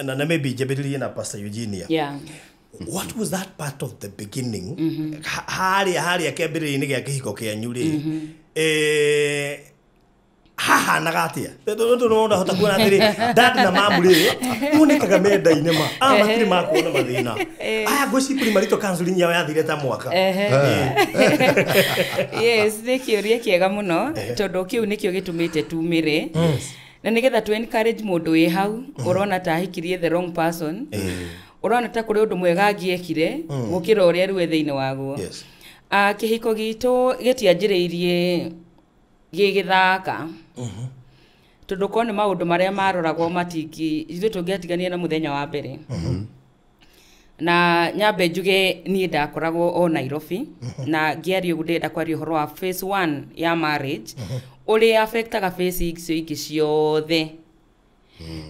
S2: na maybe jebedirie na Pastor Eugenia
S3: yeah
S2: what was that part of the beginning haria kĩambĩrĩria-inĩ gĩa kĩhiko kĩanyu rĩ haha nagatia tondu no ndahota kuona atĩrĩ dad na mamu rĩ monekaga menda-inĩ matirĩ makuona mathĩna aya ngwĩciria marito counseling yao yathire ta mwaka
S3: yes nĩ kĩũria kĩega mũno tondũ kĩu nĩkĩo gĩtũmĩte tumĩre na nĩgetha tu encourage mũndũ wĩ hau ũrona ta ahikirie the wrong person urona ta kuri undu mwega angiekire gukira uria riwe thiini waguo kihiko gitu gitianjiriirie gigithaka tondu kone maundu maria maroragwo matingi ithu tungiatigania na muthenya wa mbere na nyambe njuge ni ndakoragwo o Nairobi na ngiario gudenda kwaria horo wa phase 1 ya marriage uri affectaga phase icio ingi ciothe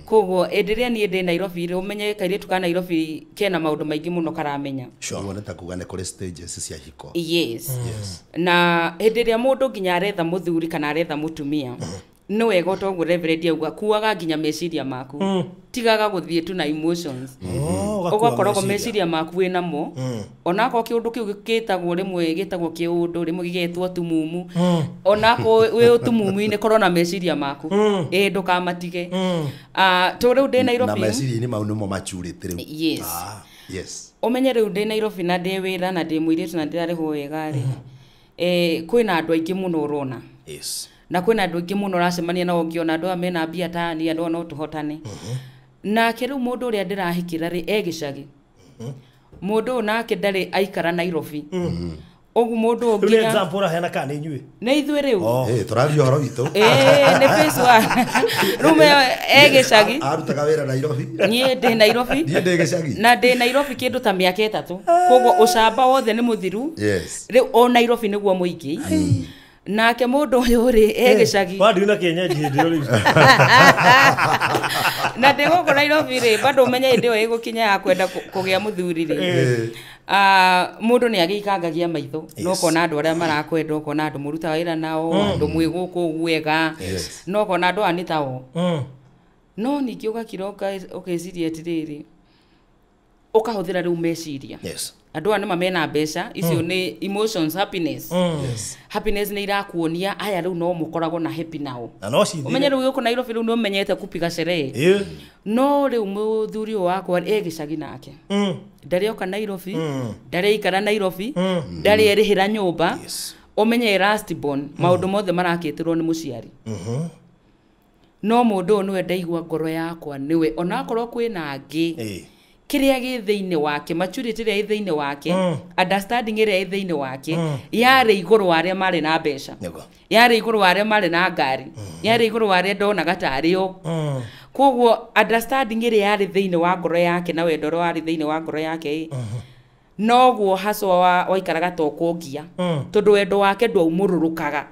S3: kogo endelea ni ndi Nairobi ri umenye kaire tuka Nairobi kena maundu maingi muno karamenya
S4: wona ta kuga ne kore stages cia hiko
S3: yes na endelea mundu nginya aretha muthuri kana aretha mutumia no wega toguo reverend auga kuaga nginya meciria maku tigaga guthie tu na emotions ugakorwo meciria maku wina mo onako kiundu kiu gitagwo rimwe gitagwo kiundu rimwe gigetwo tumumu onako we utumumu-ini korwo na meciria maku ndukamatige to riu ndi Nairobi
S4: na meciria-ini mau nimo maturite riu
S3: yes
S4: yes
S3: umenye riu ndi Nairobi na ndi wira na ndi mwiritu na ndirarihwo wega ri kwina andu aingi muno urona
S2: yes
S3: na kwina andu aingi muno racemania na ungiona andu amena mbia tani andu no tuhotane na kiru mundu uria ndirahikira ri egicagi mundu nake ndari aikara Nairobi ogu mundu
S2: Rĩu nĩ
S3: onginya
S2: example ũraheana kana nĩ inyuĩ?
S3: nĩ ithuĩ rĩu
S4: tũrathiĩ ũhoro witũ
S3: nĩ phase 1 rume gĩcagi
S4: arutaga wĩra Nairobi
S3: niĩ ndĩ Nairobi
S4: niĩ ndĩ gĩcagi
S3: na ndĩ Nairobi kĩndũ ta mĩaka 3 koguo ũcamba wothe nĩ mũthiru rĩu o Nairobi nĩguo mũingĩ nake mundu uyu ri gĩcagi
S2: wandu na kienyeji hĩndĩ ĩyo rĩu
S3: na ndĩgũkũ Nairobi rĩ bado ũmenye hĩndĩ ĩyo ĩgũkinya ya kwenda kũgĩa mũthuri rĩ mundu nĩ agĩikangagia maitho no kona andũ arĩa marakwenda ũkona andũ mũruta wĩra nao andũ mwĩ gũkũ gwega no kona andũ anĩ tao no ningĩ ũgakira ũkeciria atĩrĩrĩ ũkahũthĩra rĩu meciria andũ aya nĩ mamena mbeca icio nĩ emotions happiness happiness nĩ irakuonia aya rĩu no mũkoragwo na happy nao ũmenye rĩu gũkũ Nairobi rĩu nĩ ũmenyete kupiga sherehe no rĩu mũthuri wakwa gĩcagi nake ndarĩ oka Nairobi ndarĩ ikara Nairobi ndarĩ erĩhĩra nyũmba ũmenye last born maũndũ mothe marakĩtĩrwo nĩ mũciari no mũndũ nĩwe ndaigua ngoro yakwa nĩwe onakorwo kwĩna angĩ kiria gĩ thĩinĩ wake maturity ĩrĩa ĩ thĩinĩ wake understanding ĩrĩa ĩ thĩinĩ wake yarĩ igũrũ wa arĩa marĩ na mbeca yarĩ igũrũ wa arĩa marĩ na ngari yarĩ igũrũ wa arĩa ndonaga tarĩ o koguo understanding ĩrĩa yarĩ thĩinĩ wa ngoro yake na wendo ũrĩa warĩ thĩinĩ wa ngoro yake noguo haswa waikaraga to kũngia tondũ wendo wake ndwaumũrũrũkaga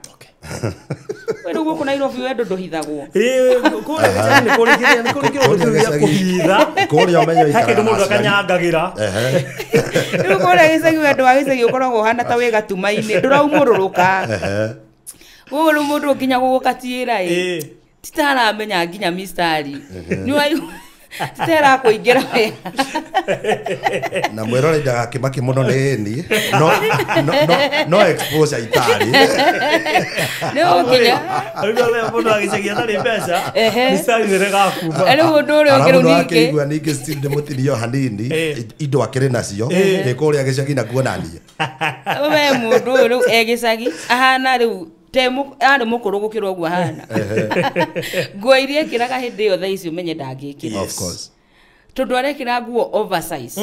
S3: wewe uko Nairobi wendo ndohithagwo
S2: kũrĩa nĩ kũrĩ kĩrĩa kũhitha
S4: kũrĩa ũmenyo ikara
S2: hakĩndũ mũndũ akanyangagira
S3: rĩu kũrĩa gĩcagi wendo wa gĩcagi ũkoragwo hana ta wĩ gatuma-inĩ ndũraumũrũrũka ũguo rĩu mũndũ nginya gũgũkatiĩra titaramenya nginya mistari nĩ Stera kũingĩra wega
S4: na mwĩrore ndagakĩmake mũno nĩ ni no exposure itarĩ
S3: nĩ ũkinya
S2: rĩu mũndũ agĩcagia tarĩ mbeca mistari nĩrĩgakuma
S3: rĩu ũndũ ũrĩa ũngĩ rĩu ningĩ
S4: akĩigua ningĩ still ndĩmũtirio hanini indo akĩrĩ nacio nĩ kũrĩa gĩcagi na kuonania
S3: we mũndũ ũyũ rĩu gĩcagi ahana rĩu arĩ mũkũrũ gũkĩra ũguo hana nguo iria ekĩraga hĩndĩ ĩyo thaa ici ũmenye ndangĩkĩra
S4: of course
S3: tondũ arekĩra nguo oversize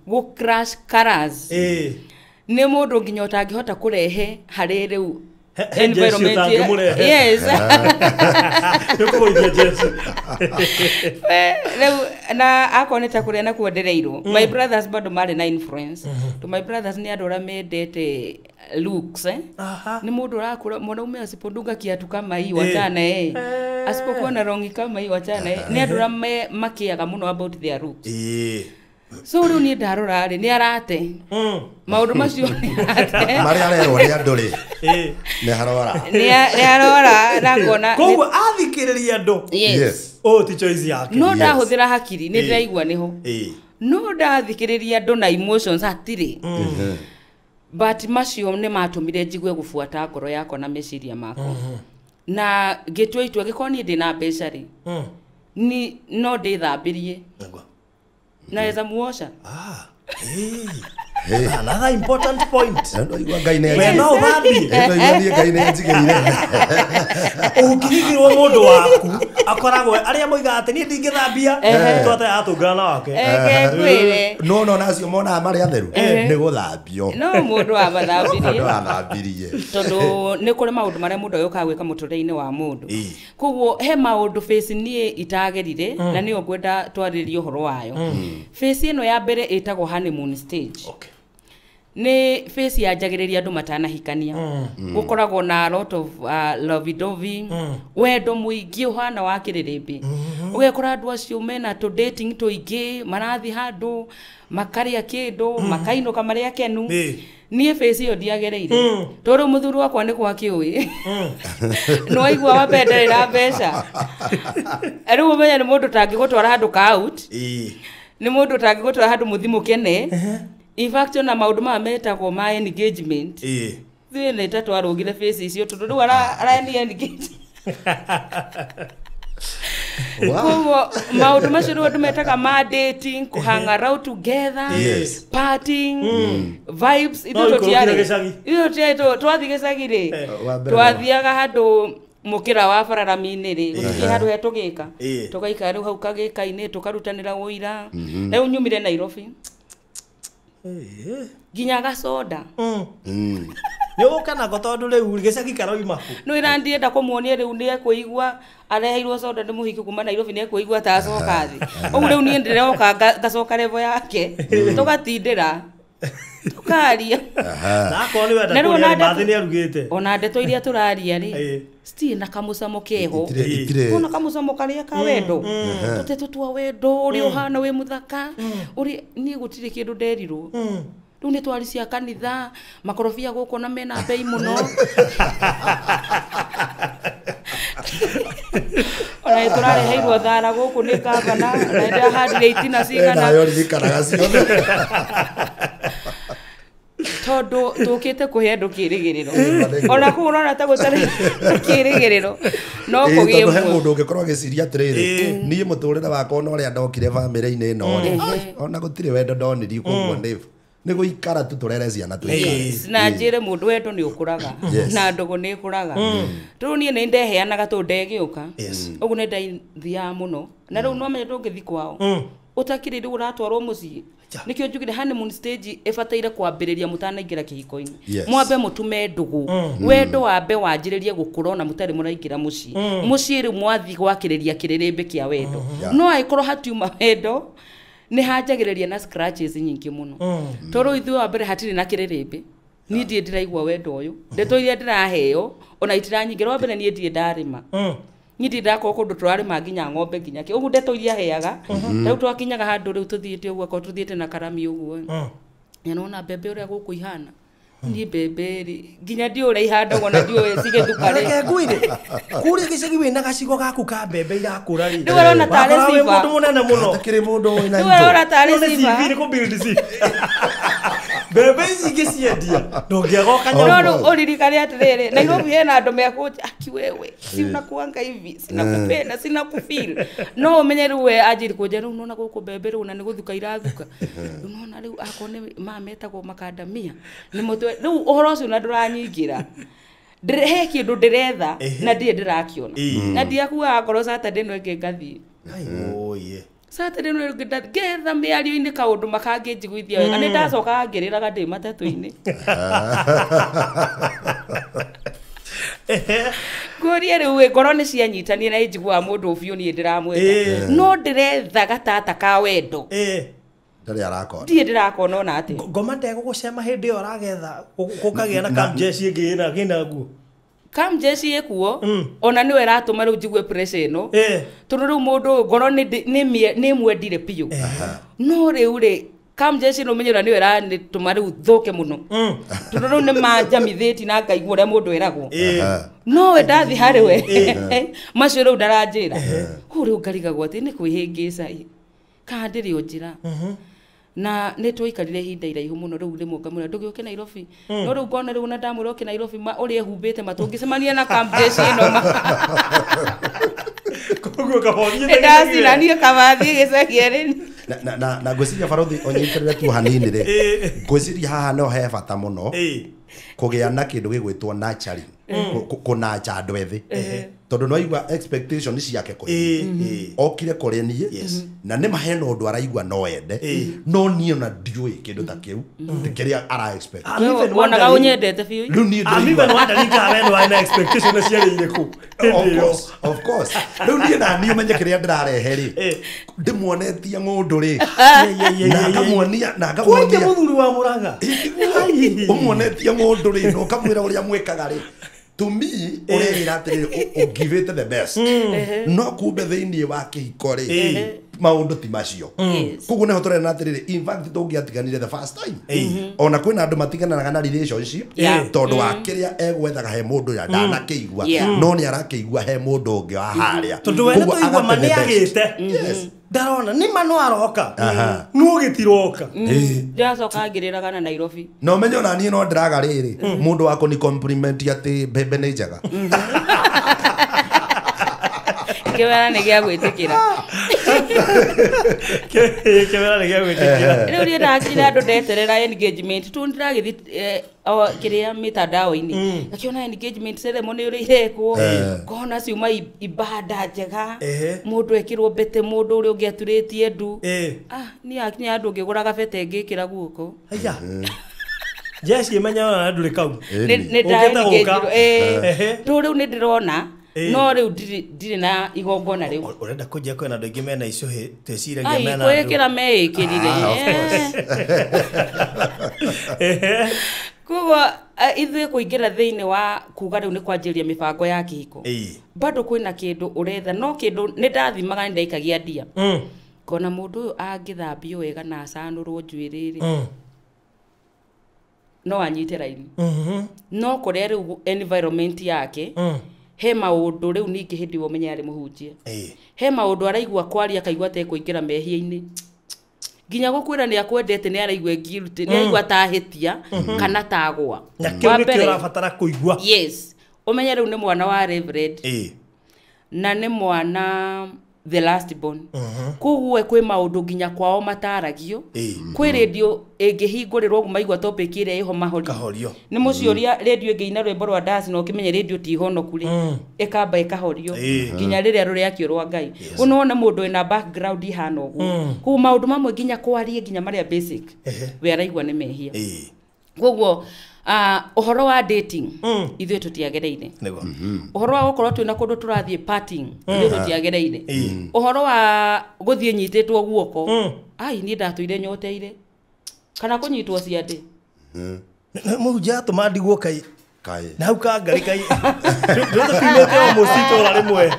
S3: gũ crash colors nĩ mũndũ nginya ũtangĩhota kũrehe harĩ rĩu environment yes rĩu na akoneta kũrĩa na kuondereirwo my brothers bado marĩ na influence to my brothers nĩ andũ arĩa mendete looks nĩ mũndũ ũrakũra mwanaume asipodunga kiatu kama hii wachana asipokuwa na rongi kama hii wachana nĩ andũ arĩa makiaga mũno about their looks so rĩu niĩ ndarora rĩ nĩ arate maũndũ macio nĩ arate
S4: marĩa arerwo nĩ andũ rĩ nĩ harora
S3: nĩ arora na kuona
S2: koguo athikĩrĩria andũ
S3: yes
S2: ti choice yake
S3: no ndahũthĩra hakiri nĩ ndĩraigua nĩho no ndathikĩrĩria andũ na emotions hatirĩ but macio nĩ matũmire njigue gũbuata ngoro yakwa na meciria makwa na gĩtua itua gĩkorwo niĩ ndĩ na mbeca rĩ no ndĩthambĩrie naweza muosha
S2: another important point
S4: ngai nĩ
S2: ũkirigirwo mũndũ waku akoragwo arĩa moigaga atĩ niĩ ndingĩthambia twate atũngana wake
S4: no nacio monaga marĩ atheru nĩ gũthambio
S3: no mũndũ
S4: wathambirie
S3: tondũ nĩ kũrĩ maũndũ marĩa mũndũ agĩũkaga gwĩka mũtũrĩre-inĩ wa mũndũ koguo he maũndũ face niĩ itagerire na nĩyo ngwenda twarĩrie ũhoro wayo face ĩno ya mbere ĩtagwo honeymoon stage nĩ face yanjagĩrĩria andũ matanahikania gũkoragwo na a lot of lovey-dovey wendo mũingĩ ũhana wa kĩrĩrĩmbĩ ũgekora andũ acio mena tũ dating tũingĩ marathiĩ handũ makarĩa kĩndũ makainũka marĩ akenu niĩ face ĩyo ndiagereire tondũ mũthuri wakwa nĩ kwa kĩũĩ nĩ waigua wambe ndarĩ na mbeca rĩu ũmenye nĩ mũndũ tangĩgũtwara handũ ka out nĩ mũndũ tangĩgũtwara handũ mũthimũ kene in fact na maũndũ maya metagwo ma engagement thiĩ nĩ ta twarũgire face icio tondũ rĩu arani engage koguo maũndũ macio rĩu andũ metaga ma dating kũhang around together partying vibes twathiĩ gĩcagi-rĩ twathiaga handũ mũkĩra wa bararami-inĩ rĩ gũthiĩ handũ he tũgĩka tũgaikara rĩu hau kagĩka-inĩ tũkarutanĩra ũira rĩu nyumire Nairobi Ginya gacoda.
S2: Nĩ ũka nako tondũ rĩu gĩcagi karoi maku.
S3: No irandienda kũmuonia rĩu nĩ ekũigua areheirwo soda nĩ mũhiki kuma Nairobi nĩ ekũigua ta acoka thĩ. Ũguo rĩu niĩ ndĩroka ngacoka level yake. Tũgatindĩra. Tukaria.
S2: Nako nĩ wenda kũrĩa mathi nĩ arugĩte.
S3: Ona ndeto iria tũraria rĩ. Siti na kamucamo keho. Ona kamucamo karĩa ka wendo. Tũteto twa wendo ũrĩ ũhana wĩ mũthaka. Ũrĩ niĩ gũtirĩ kĩndũ nderirwo. Rĩu nĩ twari cia kanitha, makorobia gũkũ na mena bei mũno. Ona nĩ tũrareheirwo thara gũkũ nĩ gavana, na nĩ ndahandire itina cigana.
S4: Nayo ririkanaga ciothe.
S3: Tondũ tũkĩte kũhe andũ kĩĩrĩgĩrĩro. Ona kũu ũrona ta gũtarĩ kĩĩrĩgĩrĩro. No kũgĩe
S4: mũndũ. Tondũ he mũndũ ũngĩkorwo agĩciria atĩrĩrĩ, niĩ mũtũrĩre wakwa na ũrĩa ndokire bamĩrĩ-inĩ ĩno rĩ, ona gũtirĩ wendo ndonirie koguo nĩ gũikara tu tũrere ciana tũikare.
S3: Na njĩre mũndũ wendo nĩ ũkũraga na ndogo nĩ ĩkũraga. Rĩu niĩ nĩ ndeheanaga tondũ ndegĩũka. Ũguo nĩ ndaithiaga mũno. Na rĩu no menye ndũngĩthi kwao. Ũtakĩrĩ rĩu ũratwarwo mũciĩ. Nikio njugire honeymoon stage ĩbataire kwambĩrĩria mũtanaingĩra kĩhiko-inĩ. Mwambe mũtume ndũgũ. Wendo wambe wanjĩrĩrie gũkũra na mũtarĩ mũraingĩra mũciĩ. Mũciĩ rĩu mwathi gwakĩrĩria kĩrĩrĩmbĩ kĩa wendo. No angĩkorwo hatiuma wendo nĩ hanjagĩrĩria na scratches nyingĩ mũno. Tondũ ithuĩ wa mbere hatirĩ na kĩrĩrĩmbĩ. Niĩ ndiĩ ndĩraigua wendo ũyũ. Ndeto iria ndĩraheo ona itiranyingĩra wa mbere niĩ ndiĩ ndarĩma. Niĩ ndiĩ ndakorwo kũndũ tũrarĩma nginya ng'ombe nginya kĩ. Ũguo ndeto iria heaga. Rĩu twakinyaga handũ rĩu tũthiĩte ũguo akorwo tũthiĩte na karami ũguo. Nĩona mbembe ũrĩa gũkũ ihana. Niĩ mbembe rĩ nginya ndiũrĩa ihandagwo na ndiũĩ cigĩthuka rĩ.
S2: Reke ngwĩre. Kũrĩa gĩcagi wĩna gacigo gaku ka mbembe irakũra rĩ.
S3: Rĩu ũrona tarĩ siva.
S2: Mũndũ mũnene mũno.
S4: Hatakĩrĩ mũndũ wĩna
S3: Rĩu ũrona tarĩ siva.
S2: Nĩ kũ build si. Mbembe ici ingĩciendia ndũngĩagoka
S3: nyamũ. No ũririkane atĩrĩrĩ Nairobi hena andũ mekũnja aki wewe si unakuanga hivi sinakupenda sinakufeel. No ũmenye rĩu we anjĩrĩ kũnja rĩu nona gũkũ mbembe rĩu na nĩ gũthuka irathuka. Nona rĩu akorwo nĩ mametagwo makandamia. Nĩ mũtwe rĩu ũhoro ũcio na ndũranyingĩra. He kĩndũ ndĩretha na ndiĩ ndĩrakĩona. Na ndiakuaga ngoro Saturday no ĩngĩ ngathiĩ.
S2: Oye.
S3: Saturday no ĩngĩ ngetha mĩario-inĩ kaũndũ makangĩnjiguithia wega. Nĩ ndacokaga ngĩrĩraga ndĩ matatũ-inĩ. Ngũria rĩu ngoro nĩ cianyitania na njiguaga mũndũ biũ niĩ ndĩramwenda. No ndĩretha gatata ka wendo.
S4: Ndari arakona.
S3: Ndiĩ ndĩrakona ona atĩ.
S2: Ngoma ndegũgũcema hĩndĩ ĩyo ũragetha gũkagĩa na kamjeshi ĩngĩ ĩna nguo.
S3: Kamjeshi ĩkuo ona nĩwe ĩratũma rĩu njigue pressure ĩno. Tondũ rĩu mũndũ ngoro nĩ mwendire biũ. No rĩu rĩ kamjeshi no menyera nĩwe ĩratũma rĩu thũke mũno. Tondũ rĩu nĩ manjamithĩti na ngaigua ũrĩa mũndũ eragwo. No we ndathi harĩ we. Macio rĩu ndaranjĩra. Kũu rĩu ngarigagwo atĩ nĩ kwĩhĩngĩca kana ndĩrĩ o njĩra. Na nĩ twaikarire ihinda iraihu mũno rĩu rĩmwe ngamwĩra ndũgĩũke Nairobi. No rĩu ngona rĩu na ndamwĩra ũke Nairobi ũrĩa ehumbĩte matũngĩcemania na kamjeshi ĩno.
S2: Koguo kabothie
S3: ndaciranie kabathie gĩcagi-inĩ.
S4: Na ngwĩciria barothi ũnyitĩrĩre tu hanini rĩ. Ngwĩciria haha no he bata mũno kũgĩa na kĩndũ gĩgwĩtwo nurturing. Kũnanja andũ ethĩ. Tondũ no aigua expectation ciake kũrĩ. Okire kũrĩ niĩ na nĩ mahena ũndũ araigua no ende. No niĩ ona ndiũĩ kĩndũ ta kĩu kĩrĩa ara expect.
S3: Wonaga ũnyendete biũ.
S4: Rĩu niĩ
S2: ndĩrigua wandarika wendo wana expectation ciarĩire kũ.
S4: Of course. Rĩu niĩ na niĩ ũmenye kĩrĩa ndĩrarehe rĩ. Ndĩmuonetie mũndũ rĩ. Na ngamuonia
S2: Kwĩnja mũthuri wa Mũrang'a.
S4: Ũmuonetie mũndũ rĩ no kamwĩra ũrĩa mwĩkaga rĩ. To me, ũrĩa atĩrĩrĩ give it the best. No kumbe thĩinĩ wa kĩhiko rĩ maũndũ ti macio. Koguo nĩho tũrena atĩrĩrĩ in fact tũngĩatiganire the first time. Ona kwĩna andũ matigananaga na relationship tondũ wa kĩrĩa egwethaga he mũndũ ya ndanakĩigua no nĩ arakĩigua he mũndũ ũngĩ wa harĩa.
S2: Tondũ we nĩtũigua ma nĩagĩte. Ndarona nĩ ma no aroka. No gĩtiroka.
S3: Ndacoka ngĩrĩraga na Nairobi.
S4: No menye ona niĩ no ndĩraga rĩrĩ mũndũ wako ni compliment atĩ mbembe nĩ njega.
S3: Kĩmera nĩ gĩa gwĩtĩkĩra.
S2: Kĩmera nĩ gĩa gwĩtĩkĩra.
S3: Rĩu niĩ ndakinya andũ ndeterera engagement tu ndiragĩthi kĩrĩa mitandao-inĩ. Ngakiona engagement ceremony ũrĩa irekwo. Ngona ciuma ibada njega. Mũndũ ekĩrwo mbete mũndũ ũrĩa ũngĩ aturĩtie ndu. Niĩ akinya andũ ngĩgũra gabete ngĩkĩra guoko.
S2: Haya. Jesi imenya na ndũrĩ kau.
S3: Nĩ ndaengagirwo. Rĩu nĩ ndĩrona. No rĩu ndirĩ na igongona rĩu.
S2: Ũrenda kũnjia kwĩna andũ aingĩ mena icũhĩ twĩciragia mena
S3: andũ. Kwĩkĩra meĩkĩrire. Koguo ithuĩ kũingĩra thĩinĩ wa kuga rĩu nĩ kwanjĩrĩria mĩbango ya kĩhiko. Bado kwĩna kĩndũ ũretha no kĩndũ nĩ ndathimaga nĩ ndaikagia ndia. Kona mũndũ ũyũ angĩthambio wega na acanũrwo njuĩrĩ no anyite raini. No kũrĩa rĩu environment yake he maũndũ rĩu ningĩ hĩndĩ ũmenya arĩ mũhunjia. He maũndũ araigua kwaria akaigua ta kũingĩra mehia-inĩ. Nginya gũkwĩra nĩ akwendete nĩ araigua guilty, nĩ araigua ta hĩtia kana ta agwa.
S2: Na kĩu nĩkĩo ũrabatara kũigua.
S3: Yes. Ũmenye rĩu nĩ mwana wa Reverend. Na nĩ mwana the last born. Koguo kwĩ maũndũ nginya kwao mataragio. Kwĩ radio ĩngĩhingũrĩrwo maigua topic ĩrĩa ĩho mahorio. Nĩ mũciĩ ũrĩa radio ĩngĩina rwĩmbo rwa dance no ũkĩmenye radio ti honoku rĩ. Ĩkamba ĩkahorio nginya rĩrĩa rũrĩakio rwa Ngai. Unaona mũndũ ena background ihana ũguo. Koguo maũndũ mamwe nginya kwarie nginya marĩa basic. We araigua nĩ mehia. Koguo ũhoro wa dating ithuĩ tũtiagereire. Ũhoro wa gũkorwo twĩna kũndũ tũrathiĩ partying ithuĩ tũtiagereire. Ũhoro wa gũthiĩ nyitĩtwo guoko niĩ ndatũire nyoteire kana kũnyitwo ciande.
S2: Mũhunjia atũma ndigwo Kai. Na hau kangari Kai. Ndũtũkinyĩte o mũcitũra rĩmwe.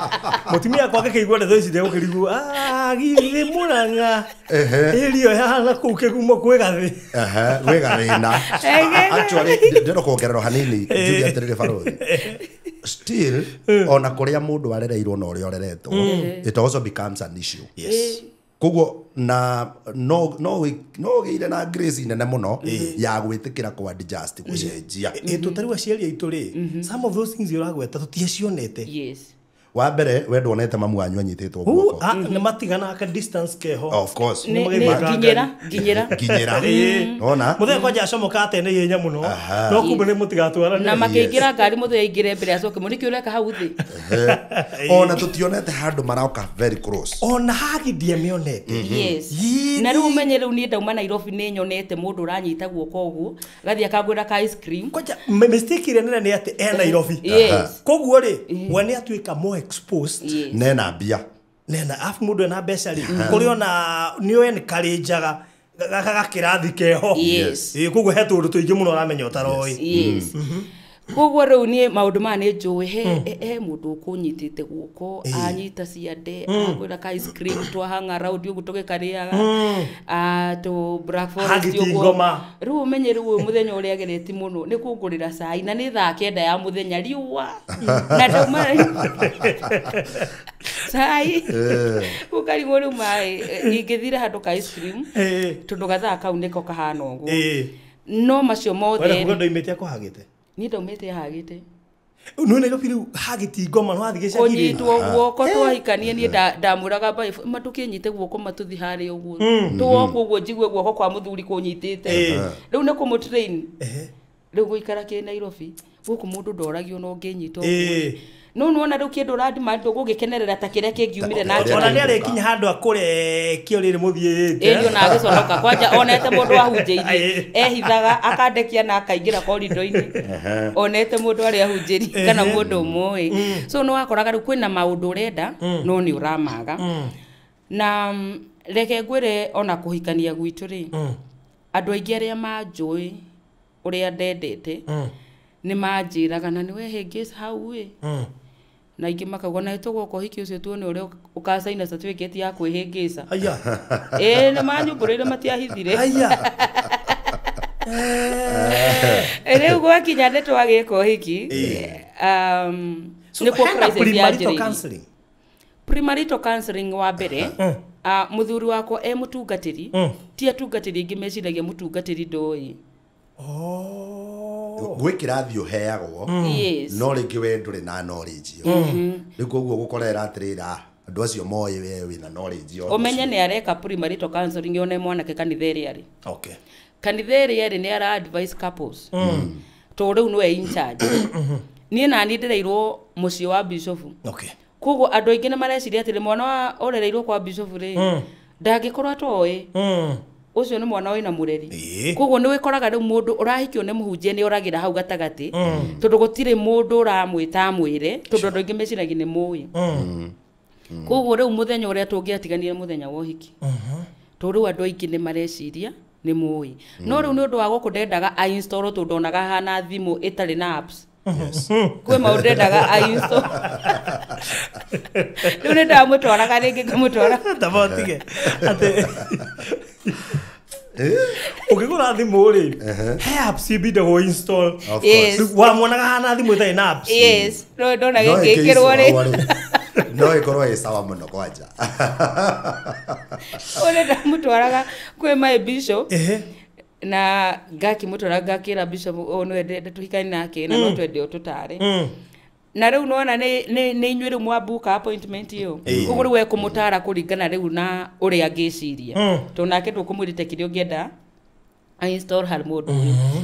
S2: Mũtumia kwake kĩigua ndeto ici ndegũkĩrigwo. Githĩ Mũrang'a. Ĩrio yahana kũu kĩgumo kwĩ gathĩ.
S4: Gwĩ gathĩna. Actually ndĩrenda kuongerera hanini njuge atĩrĩrĩ Barũthi. Still ona kũrĩa mũndũ arereirwo na ũrĩa ũreretwo it also becomes an issue.
S2: Yes.
S4: Koguo na no gĩire na grace nene mũno ya gwĩtĩkĩra kwa adjust gũcenjia.
S2: Tũtarĩ aciari aitũ rĩ, some of those things ũragweta tũtiacionete.
S3: Yes.
S4: Wa mbere we ndwonete mamu wanyu anyitĩtwo guoko.
S2: Nĩ matigana aka distance keho.
S4: Of course.
S3: Nginyĩra.
S4: Ona
S2: mũthenya kwanja acomoka atene ihenya mũno no kumbe nĩ mũtigatwarane.
S3: Na makĩingĩra ngari mũthenya aingĩre mbere acoke mũnĩkĩ ũreka hau thĩ.
S4: Ona tũtionete handũ maroka very close.
S2: Ona hagi ndiamĩonete.
S3: Yes. Na rĩu ũmenye rĩu niĩ ndauma Nairobi nĩ nyonete mũndũ ũranyita guoko ũguo gathiĩ akagwĩra ka ice cream.
S2: Kwanja mistake ĩrĩa nene nĩ atĩ Nairobi. Koguo rĩ we nĩ atuĩka more exposed.
S4: Nena mbia.
S2: Nena afu mũndũ ena mbeca rĩ kũrĩ ona nĩo encourageaga gakĩrathi keho. Koguo he tũndũ tũingĩ mũno ũramenya ũtaroĩ.
S3: Koguo rĩu niĩ maũndũ maya nĩ njũĩ he mũndũ ũkũnyitĩte guoko anyita ciande agwĩra ka ice cream twahanga round ũguo tũgĩkarĩaga tũ breakfast ũguo. Rĩu ũmenye rĩu mũthenya ũrĩa agereti mũno nĩ kũngũrĩra cai na nĩ thaa 9 ya mũthenya riũa na ndauma cai ũkarigwo rĩu maĩ ingĩthira handũ ka ice cream tondũ gathaa kau nĩko kahana ũguo. No macio mothe
S2: ndoimĩte akũhagĩte.
S3: Niĩ ndaumĩte hagĩte.
S2: No Nairobi rĩu hagĩti ngoma no athiĩ gĩcagi.
S3: Kũnyitwo guoko twahikanie niĩ ndamwĩraga matũkĩnyite guoko matũthi harĩa ũguo. Tuoka ũguo njigue guoko kwa mũthuri kũnyitĩte. Rĩu nĩ kũmũtrain. Rĩu gũikara kĩ Nairobi gũkũ mũndũ ndoragio no ngĩnyitwo ũguo. No nuona rĩu kĩndũ ũrathima ndũgũgĩkenerera ta kĩrĩa kĩngiumire na njĩra. Ona
S2: nĩ arĩkinya handũ akũre kĩo rĩrĩ mũthiĩte.
S3: Ĩrio na agĩconoka kwanja onete mũndũ ahunjĩirie ehithaga akandekia na akaingĩra korido-inĩ. Onete mũndũ arĩa ahunjĩri kana mũndũ ũmũĩ. So no wakoraga rĩu kwĩna maũndũ ũrenda no nĩ ũramaga. Na reke ngwĩre ona kũhikania gwitũ rĩ andũ aingĩ arĩa manjũĩ ũrĩa ndendete nĩ manjĩraga na nĩ wehĩngĩca hau ĩ. Na ingĩ makauga na hĩtũgwo ũhiki ũcio tuone ũrĩa ũkacaina certificate ya kwĩhĩngĩca. Nĩ manyumbũrĩire matiahithire. Rĩu gwakinya nĩ twagĩka ũhiki nĩkuo crisis yanjĩrĩirie. Premarital counseling wa mbere mũthuri wakwa mũtungatĩri ti atungatĩri ingĩ meciragia mũtungatĩri ndoĩ.
S4: Gwĩ kĩrathi ũheagwo no rĩngĩ we ndũrĩ na knowledge ĩyo. Rĩu koguo gũkorera atĩrĩra andu acio moe we wina knowledge
S3: umenye ni areka premarital counseling one mwanake kanitheri ari
S2: okay
S3: kanitheri ari ni ara advice couples to riu no in charge ni na ni ndireirwo muci wa bishop
S2: okay
S3: kogo andu aingi ni mareciria ati mwana wa orereirwo kwa bishop ri ndangikorwa toy ucio ni mwana wina mureri kogo ni wikoraga riu mundu urahikio ni muhunjia ni oragira hau gatagati tondu gutire mundu uramwita mwire tondu andu aingi meciragia ni mui kogo riu muthenya uria tungiatiganire muthenya wa uhiki to riu andu aingi ni mareciria ni mui no riu ni undu wa guku ndendaga a install tondu onaga hana thimu itari na apps kwe maundendaga a install riu ni ndamutwaraga ringi ngamutwara
S2: tabotige ate ukigura thimu ri he apps ibindagwo install wa mwonaga hana thimu itari na apps
S3: yes no ndona gikirwo ri
S4: no ikorwo ĩ sawa muno kwanja
S3: ole ndamutwaraga kwe my bishop na ngakimutwara ngakira bishop no endete tuhikani nake na no twende ututare na riu nona ni inyuire mwabuka appointment iyo ugu riu ekumutara kuringana riu na uria angiciria to nake tukumwirite kirio ngienda install har mundu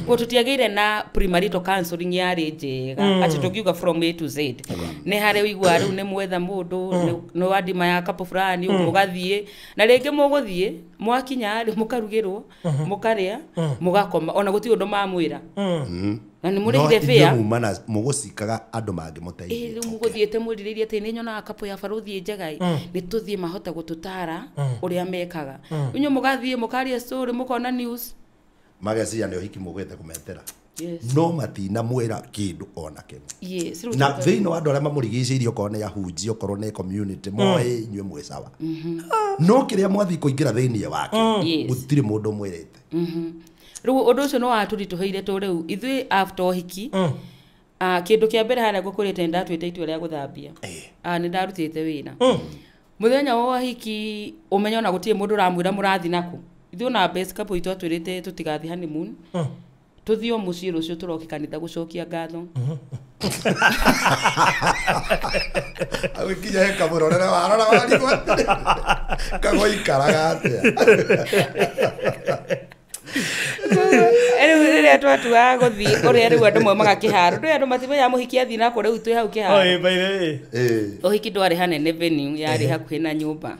S3: ko tutiageire na premarital counseling yari njega ati tukiuga from A to Z ni hare wigwa riu ni mwetha mundu no adima ya couple fulani mugathie na ringi muguthie mwakinya ri mukarugirwo mukaria mugakoma ona guti undu mamwira na ni murigire fia
S4: mumana mugucikaga andu mangi muteithia
S3: riu muguthiete mwiriririe ati ni nyona couple ya baruthi njegai ni tuthie mahota gututara uria mekaga inyo mugathie mukaria story mukona news
S4: mageciria ni uhiki mugwete kumetera no matina mwira kindu ona kimwe na thiini wa andu aria mamurigiciirie okorwo ni ahunjia okorwo ni community moe inyue mwe sawa no kiria mwathi kuingira thiini wake gutire mundu mwirite
S3: riu undu ucio no aturituheire to riu ithui after uhiki kindu kia mbere hana gukurite ndatwite itua ria guthambia ni ndarutite wina muthenya wa uhiki umenya ona gutie mundu ramwira murathi naku ithu na best couple itu atwirite tutigathi honeymoon tuthio mucii rucio turoki kanitha gucokia ngatho
S4: awikinya heka murorere warora warigwa kagoikaraga atia
S3: riria twatua guthii uria riu andu moimaga kiharo ndu andu matimenya muhiki athii nako riu twi hau kiharo uhiki ndwari hanene venue yari hakuhi na nyumba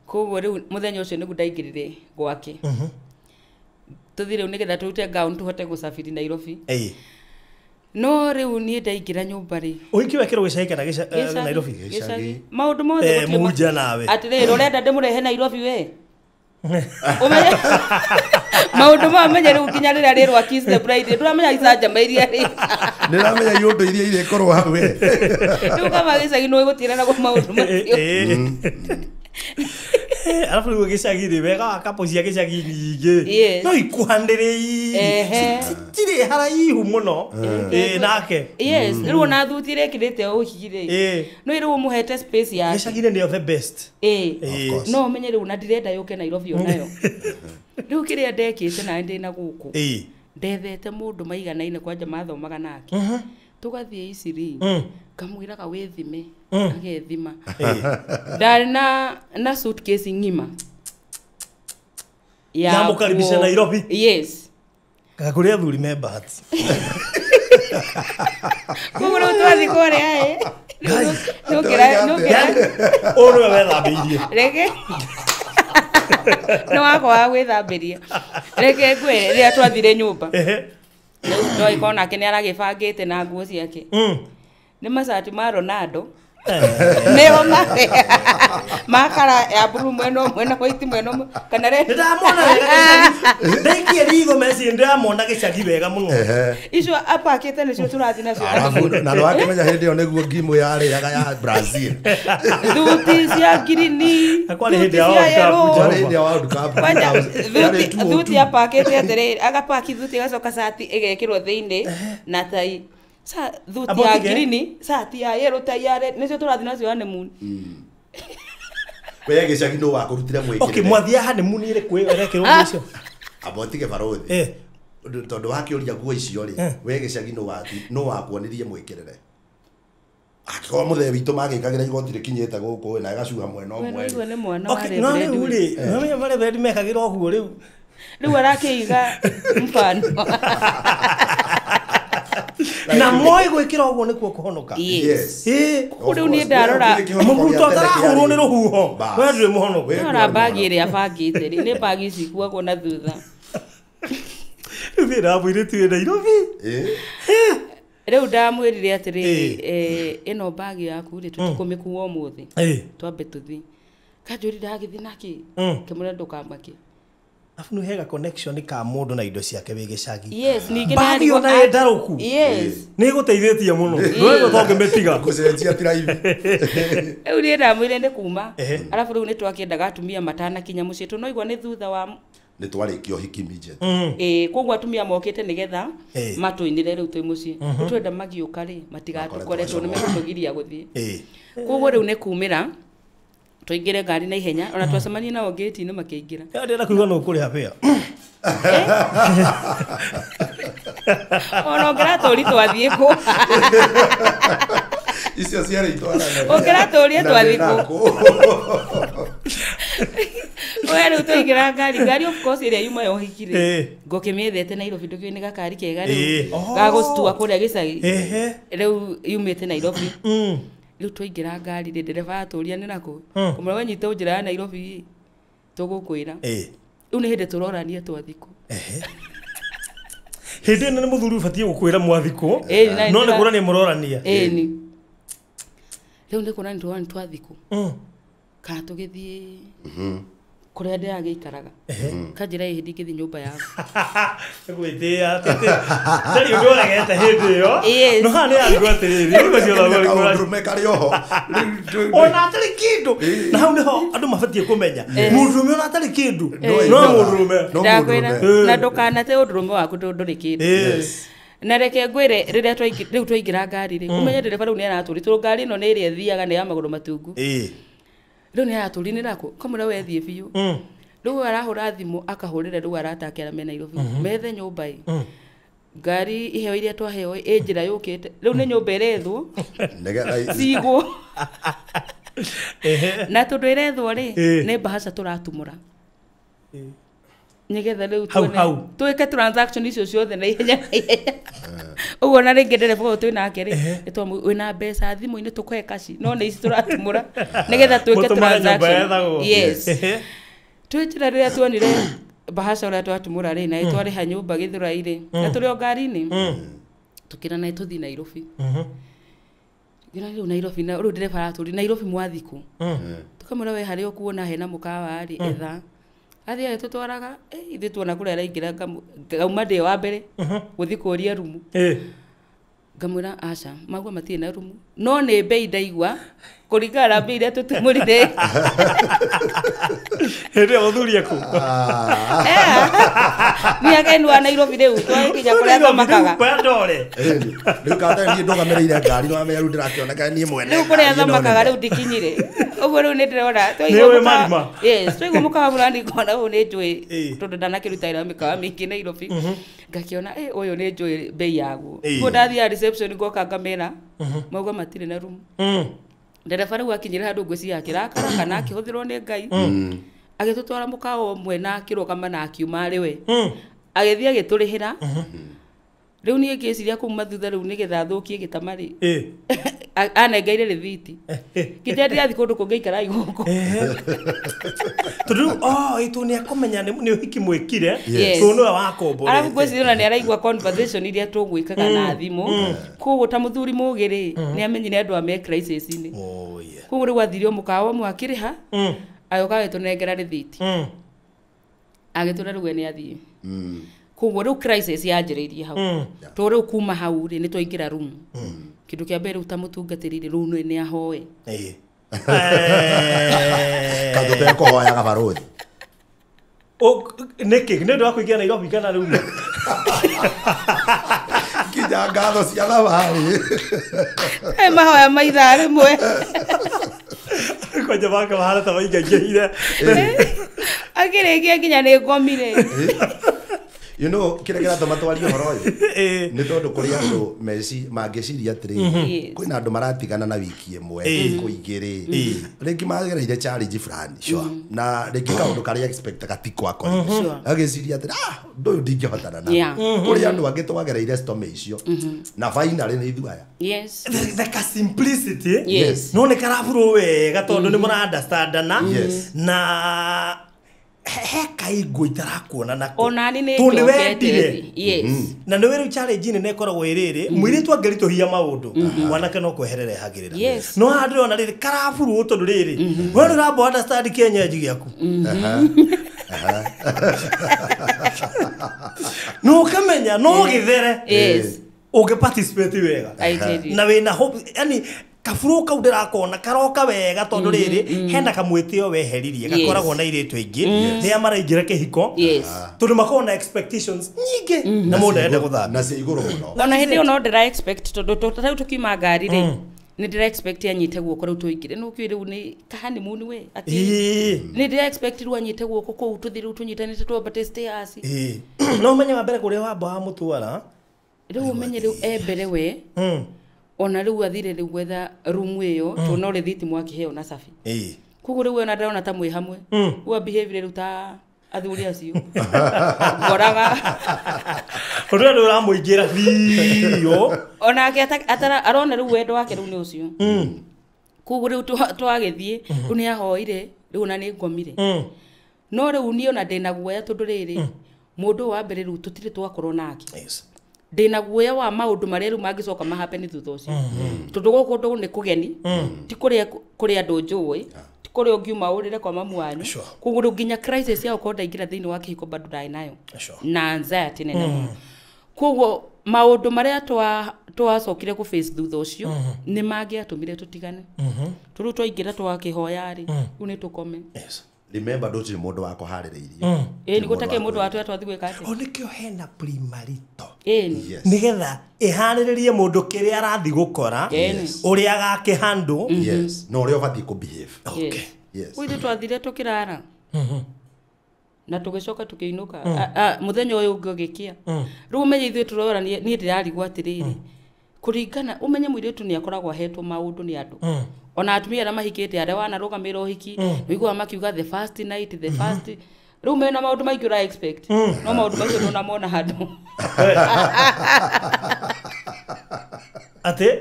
S3: koguo riu muthenya ucio nigu ndaingirire gwake tuthire nigetha turute gown tuhote gucabiri Nairobi no riu ni ndaingira nyumba ri
S2: uhiki wekero gicagi kana Nairobi
S3: maundu mothe
S2: muja nawe
S3: atiriri urenda ndimurehe Nairobi we umenye maundu mamenye riu kinya riria rirwa Kiss the Bride nduramenya icanja mairia ri
S4: niramenya yundu iria ire korwo hawe
S3: riu kama gicagi no gutirana kwa maundu macio
S2: alafu riu gicagi ri wega akapo cia gicagi nyingi no ikuhandirei tiri haraihu muno nake
S3: riu na thutire kirite uhigire no riu muhete space ya
S2: gicagi ni the best
S3: no menye riu na ndirenda yuke Nairobi onayo riu kiria ndekite na ndina guku ndethete mundu maiganaine kwanja mathomaga nake tugathie iciri kamwiraga withime agethima ndari na suitcase ngima
S2: ya mukaribisha Nairobi
S3: yes
S2: kakuria thuri members
S3: kuguru twathi kore nukira
S2: ono wethambirie
S3: rege no akwa gwithambiria rege ngwe riria twathire nyumba no ikona kene aragibangite na nguo ciake ni macati ma Ronaldo neho makara ya buru mwena white mwena kana re
S2: ndamona wega ndaikie ritho meci ndamona gicagi wega muno
S3: icio apakite nicio turathi nacio
S4: na ndo akimenya hindi yo niguo ngimu yari ya Brazil
S3: thuti cia girini
S2: akwari hindi ya
S4: World Cup
S3: thuti apakite atere agapaki thuti gacoka sati igekirwo thiini na tai sa thuti ya girini sati ya yellow tai ya red nicio turathi nacio honeymoon
S4: we gicagi no wakurutire mwikire
S2: okay mwathia honeymoon ire kwerekirwo nicio
S4: abotige barothi tondu wakiuria nguo icio ri we gicagi no wakuonirie mwikirire Akwa muthe witu magikagira igoti rikinyete guku na agacuha mwena omwe.
S3: Wewe ni mwana wa
S2: no riu ri no mare bendi mekagira oguo riu
S3: arakiiga mfano
S2: na moi gwikira oguo nikuo kuhonoka.
S4: Yes.
S3: Riu ni ndarora
S2: mubuto atarahurwo ni ruhuho we nduri muhonoku
S3: ora bagi iri abangite ri ni bagi ici kuagwo na thutha
S2: thira bwire tu Nairobi.
S3: Riu ndamwirire atiri ino bagi yaku ri tutikumikuwa umuthi twambe tuthi kanjuri ndagithi naki kimure ndukamake
S2: afu no hega connection ka mundu na indo ciake wi gicagi.
S3: Yes ningi
S2: bagi ona endaruku.
S3: Yes
S2: ni guteithitie muno no tonge metiga
S4: kucenjia drive.
S3: Riu ni ndamwire ndi kuma alafu riu ni twakiendaga atumia matana kinya mucii tu no igwa ni thutha wa
S4: Ni twarikio hiki immediate.
S3: Koguo atumia mokite nigetha matuinire riu twi mucii twenda magiuka ri matigatukoretwo ni megutugiria guthii. Koguo riu ni kumira tuingire ngari na ihenya ona twacemania nao gate ni makiingira.
S2: Ndenda kuigwa no kuri hapea
S3: ona ngara tori twathie ku
S4: Icio ciare itwara.
S3: Ongera tori twathie ku Wewe tuingira ngari of course ire yuma yo hikire ngokimiethete Nairobi ndukio ni gakari kega riu gagustua kuria gicagi riu yumite Nairobi riu tuingira ngari ri ndereva aturia ni nako kumwe wanyite njira ya Nairobi tugukwira riu ni hindi turorania twathiku
S2: hindi ino ni muthuri ubatie gukwira mwathiko no ni kura ni murorania
S3: ni riu ni kura ni twathiku kana tugithie kuria ndiragiikaraga kanjira hindi ngithi nyumba yaku
S2: gwithia tari undu uregete hindi yo no hani andu atiriri ngo cio thagwa
S4: Ndurume kari oho.
S2: ona atari kindu na hau niho andu mabatie kumenya mundurume ona atari kindu no mundurume
S3: ndakwira na ndukanate undurume waku nduri kindu. Na reke ngwire riria riu twaingira ngari ri umenye ndereva riu ni araturi tu ngari no ni iri ethiaga ni ya maguru matungu riu ni araturinira ku kamura wethie biu riu arahura thimu akahurire riu aratakera me Nairobi methe nyumba ngari iheo iria twaheo njira yukite riu ni nyumba irethwo cigwo na tundu irethwo ri ni bahasha turatumura nigetha riu twike transaction icio ciothe na ihenya uguo na ringi ndereva twi nake ri nitwamu wina mbeca thimu-ini tukoe kaci no ni ici turatumura nigetha twike transaction. Yes twitira riria tuonire bahasha uria twatumura ri na itwariha nyumba Githurai ri na turi o ngari-ini tukira na tuthi Nairobi Nairobi na riu ndereva araturi Nairobi mwathiku tukamura we hari okuona hena mukawa ri etha athi agitutwaraga ithi tuona kuria araingira ngauma ndi wa mbere guthi kuria rumu ngamwira aca magua matie na rumu no ni bei ndaigua kuringana na bei iria tutumurire
S2: hindi muthuri aku
S3: ni ageni wa Nairobi riu twakinya kuria thamakaga
S2: ndore
S4: riu kata ni ndugamereire ngari no amenya riu ndirakioneka ni mwene
S3: riu kuria thamakaga riu ndikinyire uguo riu ni ndirona twaigua mukawa murandi kona uyu ni njui tondu ndanakirutaira mikawa mingi Nairobi ngakiona uyu ni njui bei yaguo guo ndathia reception ngoka ngamera mauga matire na room ndereba riu akinyire handu ngweci yake rakara kana akihuthirwo ni Ngai agitutwara mukawa umwe na akirugama na akiuma riwe agithia agiturihira riu ni ngiciria kuma thutha riu nigetha thukie gitamari anengeire rithiti kije ndiathi kundu kungeikara iguku
S2: tundu itu ni akomenya ni uhiki mwikire tundu wa kombo
S3: arabu gwiciria ni araigua conversation iria tugwikaga na thimu kuguo ta muthuri mugiri ni amenyire andu a me crisis ni kuguo riu athirio mukawa mwe akiriha ayoka gitunengera rithiti agitura riu ni athie kuguo riu crisis yanjiriirie hau to riu kuma hau ri ni twaingira room kindu kia mbere utamutungatirire riu ni ahoe
S4: kandu te kuhoya gabaruthi
S2: niki ni ndu akuingia Nairobi kana riu
S4: kinya ngatho cia thabari
S3: mahoya maitha rimwe
S2: kwanja baka bahara ta baingaingire
S3: akirikia kinya ni ngomire
S4: you know kile kila tomatwari horo uyu ni tondu kuri andu meci mangiciria atiri kwina andu maratigana na wiki imwe kuigiri ringi magereire challenge fulani na ringi kaundu kari expect gatiko akora agiciria atiri ndu ndingihotana na kuri andu angi twagereire storm icio na finally ni ithuaya
S2: the simplicity no ne karaburu wega tondu ni mura understandana na hekai goitarakuona nako
S3: onani ni
S2: tundi wendire na no weru challenge ne koragwo iriri mwiri twangerito hiya maundu mwanake no kweherere hagirira no handiro na riri karaburu tondu riri weru rabo understand Kenya jigiaku no kamenya no githere uge participate wega na wina hope yani kafuru kau ndirakona karoka wega tondu riri henda kamwitio weheririe gakoragwo na iretu ingi ria maraingira kihiko tondu makona expectations nyingi na mundu ende guthaka
S4: na cia iguru muno
S3: ona hindi ona ndira expect tondu totau tukima ngari ri ni ndira expect anyite guoko riu tuingire no kwi riu ni kahani muni we ati ni ndira expect riu anyite guoko kou tuthiru tunyitanite twambate stairs
S2: no menyaga mbere kuria wamba wa mutwara
S3: riu umenye riu ebere we ona riu athire riu gwetha room iyo tuna ri thiti mwaki heo na safi kugu riu ona ndona ta mwi hamwe wa behavior riu ta athuri acio ngoraga
S2: ora ndo ramuingira biyo
S3: ona ake atara arona riu wendo wake riu ni ucio kugu riu twagethie riu ni ahoire riu na ni ngomire no riu ni ona ndina guoya tondu riri mundu wa mbere riu tutire twakorwo nake ndina guoya wa maundu maria riu mangicoka mahappen thutha ucio tondu guku ndu ni kugeni ti kuria andu njui ti kuria ungiuma urire kwa mamu wanyu kugu nginya crisis ya ukonda ingira thiini wa kihiko bado ndai nayo na anxiety nene muno kugu maundu maria twacokire ku face thutha ucio ni mangiatumire tutigane turu twaingira twakihoya ri riu ni tukome
S4: remember ndoti mundu wako haririirie
S3: ni gutake mundu watu twathi gwika ati
S2: onikio hena primarito
S3: nigetha
S2: ihariririe mundu kiria arathi gukora uria gake handle
S4: no uria ubati ku behave
S3: kuithu twathire tukirara na tugicoka tukiinuka muthenya uyu ungigikia riu menye ithuĩ turora ni ndirarigwo atiriri kuringana umenye mwiritu ni akoragwo ahetwo maundu ni andu ona atumia na mahikite aria wanarugamira uhiki wigwa makiuga the first night the first riu mena maundu maingĩ ura expect no maundu macio nona mona handu
S2: ate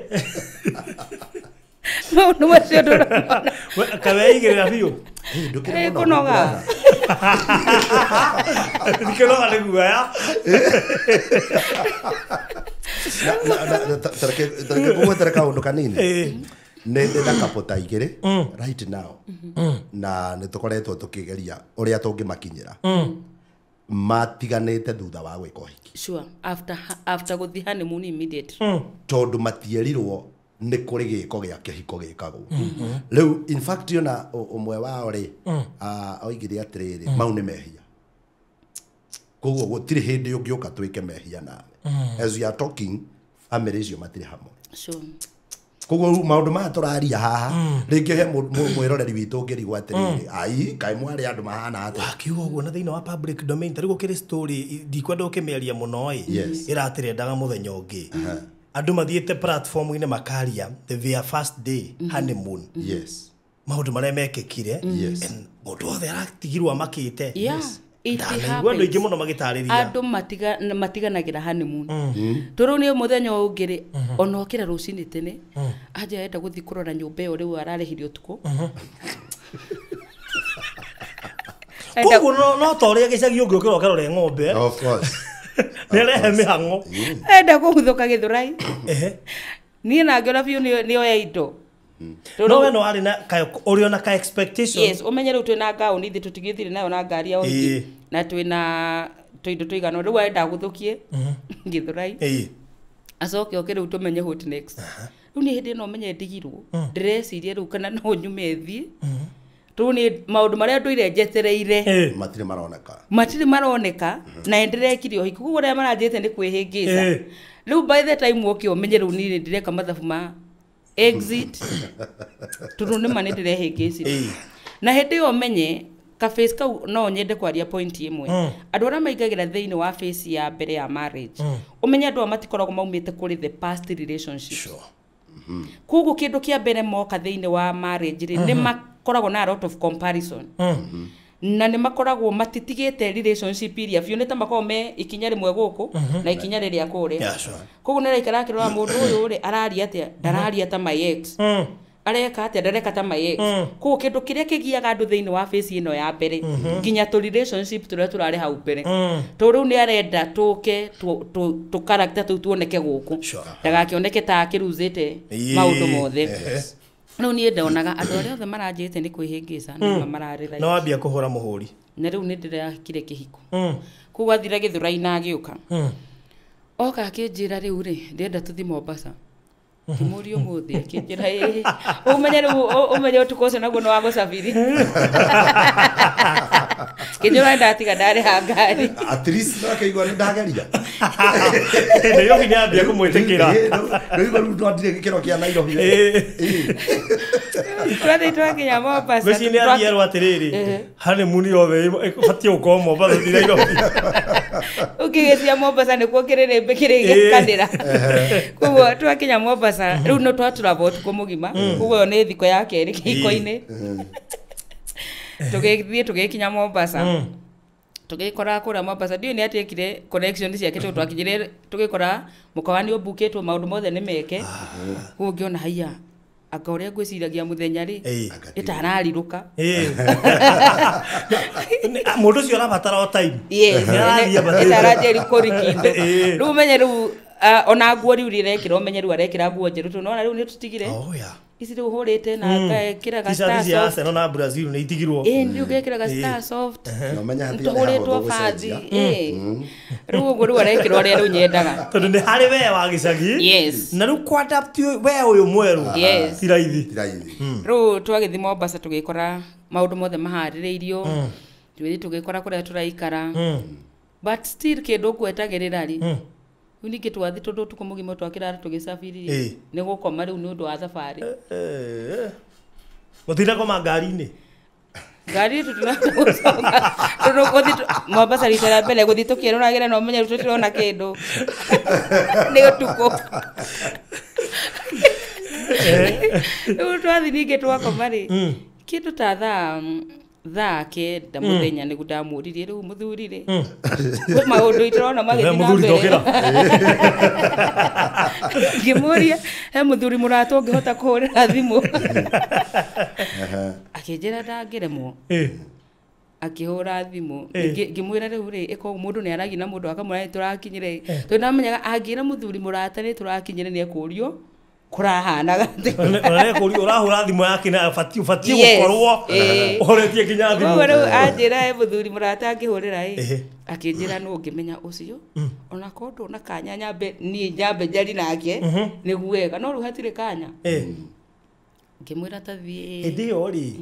S3: no macio ndona
S2: kaweigirira biyo
S4: ndukire
S3: kunoga
S2: ndikenoga niguaya
S4: tareke kugwetera undu kanini nenda kapota igire right now na nitukoretwo tukigeria uria tungimakinyira matiganite thutha wa gwika uhiki
S3: sure after guthi honeymoon immediately
S4: tondu matierirwo ni kuri giko gia kihiko gikagwo riu in fact yona umwe wao ri oigire atiriri mau ni mehia koguo gutiri hindi ungiuka twike mehia nawe as we are talking family icio matiri hamwe
S3: sure
S4: koguo maundu ma turaria haha ringi he mwiroreri witu ngirigwa atiriri ai kai mwari andu mahana ati
S2: akiuga uguo na thiini wa public domain tari gukiri story ndikwenda ukimeria muno iratirendaga muthenya ungi andu mathiete platform ine makaria their first day honeymoon maundu maria mekekire mundu othe aratigirwo makite andu ingi muno magitariria
S3: andu matiganagira honeymoon turu ni muthenya ungiri ona okira rucini tene aja enda guthi kurora nyumba iyo riu ararehirio tuku
S2: kugu no toria gicagi ungi ukira ukarore ng'ombe
S4: of course
S2: nerehe mihango
S3: enda kuhuthuka githurai ni na ngiona biu ni oya indo
S2: no we no ari na uri ona ka expectation
S3: umenye riu twina gauni ithi tutigithire nayo na ngari ya ongi na twina tuindo tuigano riu enda guthukie githurai acoke oke riu tumenye what next riu ni hindi no menye ndigirwo ndireciria riu kana no nyume thi riu ni maundu maria nduire njetereire matiri maroneka na ndirekirio hiku kugu ria maranjite ni kwihingisa riu by the time woke umenye riu ni ndireka mathabu ma exit turu ni mani ndirehingicire na hindi yo menye face kau no nyende kwaria point imwe andu ara maigagira thiini wa face ya mbere ya marriage umenya andu amatikoragwo maumite kuri the past relationship kugu kindu kia mbere moka thiini wa marriage ri ni makoragwo na a lot of comparison na ni makoragwo matitigite relationship iria biu nita makome ikinya rimwe guku na ikinya riria kuria kugu nira ikara kirora mundu uyu ri araria atia ndararia ta my ex areka atia ndareka ta my ex kugu kindu kiria kigiaga andu thiini wa face ino ya mbere nginya to relationship turia turari hau mbere to riu ni arenda tuke tu character tu tuoneke guku ndagakioneke ta akiruzite maundu mothe no ni ndonaga andu aria othe maranjite ni kwihingisa ni mararira
S2: no ambia kuhura muhuri
S3: na riu ni ndirakire kihiko kugu athira githuraina agiuka oka akinjira riu ri ndenda tuthi Mombasa kimurio muthi akinjira umenye utuko cio naguo no wa gucabiri kinjira ndatiga ndari hangari
S4: at least no kaigwa ni ndagaria
S2: ndio kinya ambia kumwitikira
S4: ndio ndo ndire gikero kia Nairobi
S3: twakinya Mombasa
S2: gweci ni athierwo atiriri hane muni othe batie uko Mombasa thi Nairobi
S3: ukigecia Mombasa ni kuo kirire kanira kuo twakinya Mombasa riu no twaturabo tuko mugima kuo ni thiko ya keri kihiko-ini tugikinya Mombasa tugikora kura Mombasa ndio ni atekire connection ciake twakinyire tugikora mukawani obuketwo maundu mothe ni meke kuo ngiona haiya aka uria ngwiciragia muthenya ri itarariruka
S2: mundu cio arabatara o time
S3: itararia rikorikindo riu menye riu ona nguo riu rirekira umenye riu arekira nguo njeru tu nona riu ni tutigire ici riu hurite na ngekira ga star soft
S2: Arsenal na Brazil ni itigirwo
S3: riu ngekira ga star soft tuhuritwo bathi riu uguo riu arekira uria riu nyendaga
S2: tondu ni hari we wa gicagi na riu ku adapt we uyu mweru ti raithi
S3: riu twagithi Mombasa tugikora maundu mothe mahaririirio tugikora kuria turaikara but still kindu gwetagirira ri unike twathi tondu tuko mugimo twakira tugisafiri ni gukoma riu ni undu wa safari
S2: muthira koma ngari-ini
S3: ngari tutunasonga turukothi Mombasa ritara mbere guthi tukiruragira no menye tutirona kindu ni utuko twathi ninge twakoma ri kindu ta thaa kenda muthenya nigu ndamuririe riu muthuri ri maundu itirona magithi na mbere ngimuria he muthuri muratu ngihota kuhurira thimu akinjira ndangiremwo akihura thimu ngimwira riu ri iko mundu ni aragi na mundu akamwira turakinyire to ndamenyaga angira muthuri murata ni turakinyire ni ekurio kurahanaga
S2: ona kurio urahura thimu yake na fatiu gukorwo uretie kinya thimu
S3: riu anjira he muthuri murata ngihurira akinjira no ngimenya ucio ona kondu na kanya nyambe ni nyambe njari nake ni guega no riu hatire kanya ngimwira tathie
S2: ndio ri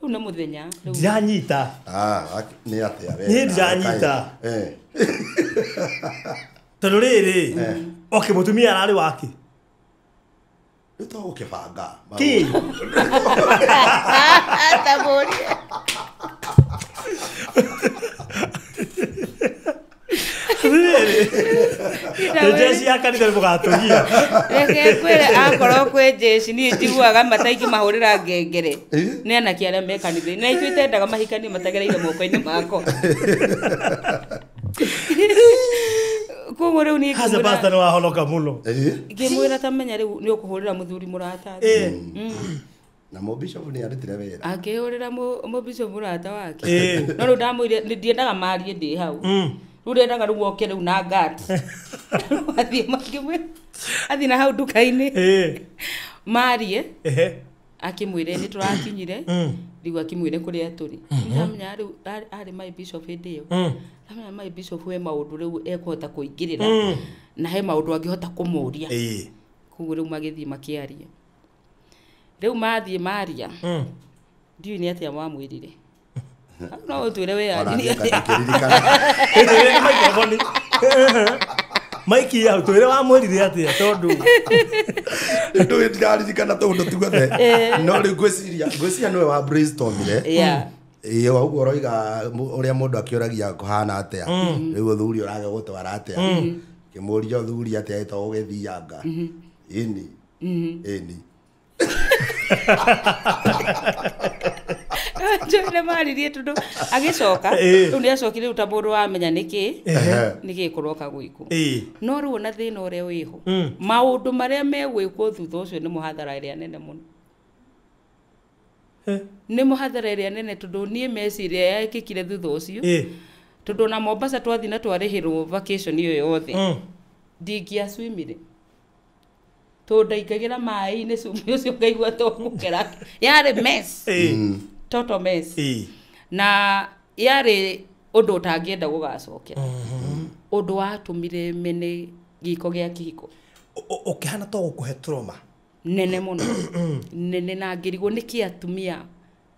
S3: riu na muthenya
S2: njanyita
S4: ni atia we
S2: ni njanyita tondu riri okay mutumia arari wake
S4: ito ukibanga
S2: ki
S3: tabori
S2: jeshi yakanitha ni mugatugia
S3: reke kwere akoro kwe jeshi ni njiguaga mataiki mahurira ngengere ni anaki aria me kanitha na itwitendaga mahikani matagereire moko-ini mako kugo riu ni
S2: haza basta no ahonoka muno
S3: ngimwira tamenya riu ni ukuhurira muthuri murata
S4: na mobishop ni arutire wira
S3: akihurira mobishop murata wake no riu ndamwire ndiendaga marie ndi hau riu ndendaga riu oke riu na gat athie makimwe athie na hau duka-ini marie akimwire ni turakinyire riu akimwire kuria turi ndamenya riu ari my bishop hindi yo ndamenya my bishop we maundu riu ekuhota kuingirira na he maundu angihota kumuria kuguo riu magithie makiaria riu mathie maria ndiu ni atia mwamwirire no utwire we ari
S2: maiki ya utwire wa mwirire atia tondu
S4: ndu ndirarikana tondu tugathe no ri gwiciria niwe wa brainstormire iyo uguo roiga uria mundu akiuragia kuhana atia riu thuri urage gutwara atia kimurio thuri atia ito ugithianga ini
S3: Njone maririe tundu agicoka riu ni acokire uta mundu wamenya niki kuroka gwiku no riu na thina uria wiho maundu maria megwikwo thutha ucio ni muhathara iria nene muno ni muhathara iria nene tundu nie meciria yakikire thutha ucio tundu na Mombasa twathi na twarihirwo vacation iyo yothe ndikia swimire ndaikagira mai-inĩ cumbi ũcio ngaigua tũgũkera yarĩ mess total mess na yarĩ ũndũ ũtangĩenda gũgacokera ũndũ watũmire mene gĩko gĩa kĩhiko
S2: ũkĩhana to gũkũhe trauma
S3: nene mũno nene na ngĩrigwo nĩkĩ atumia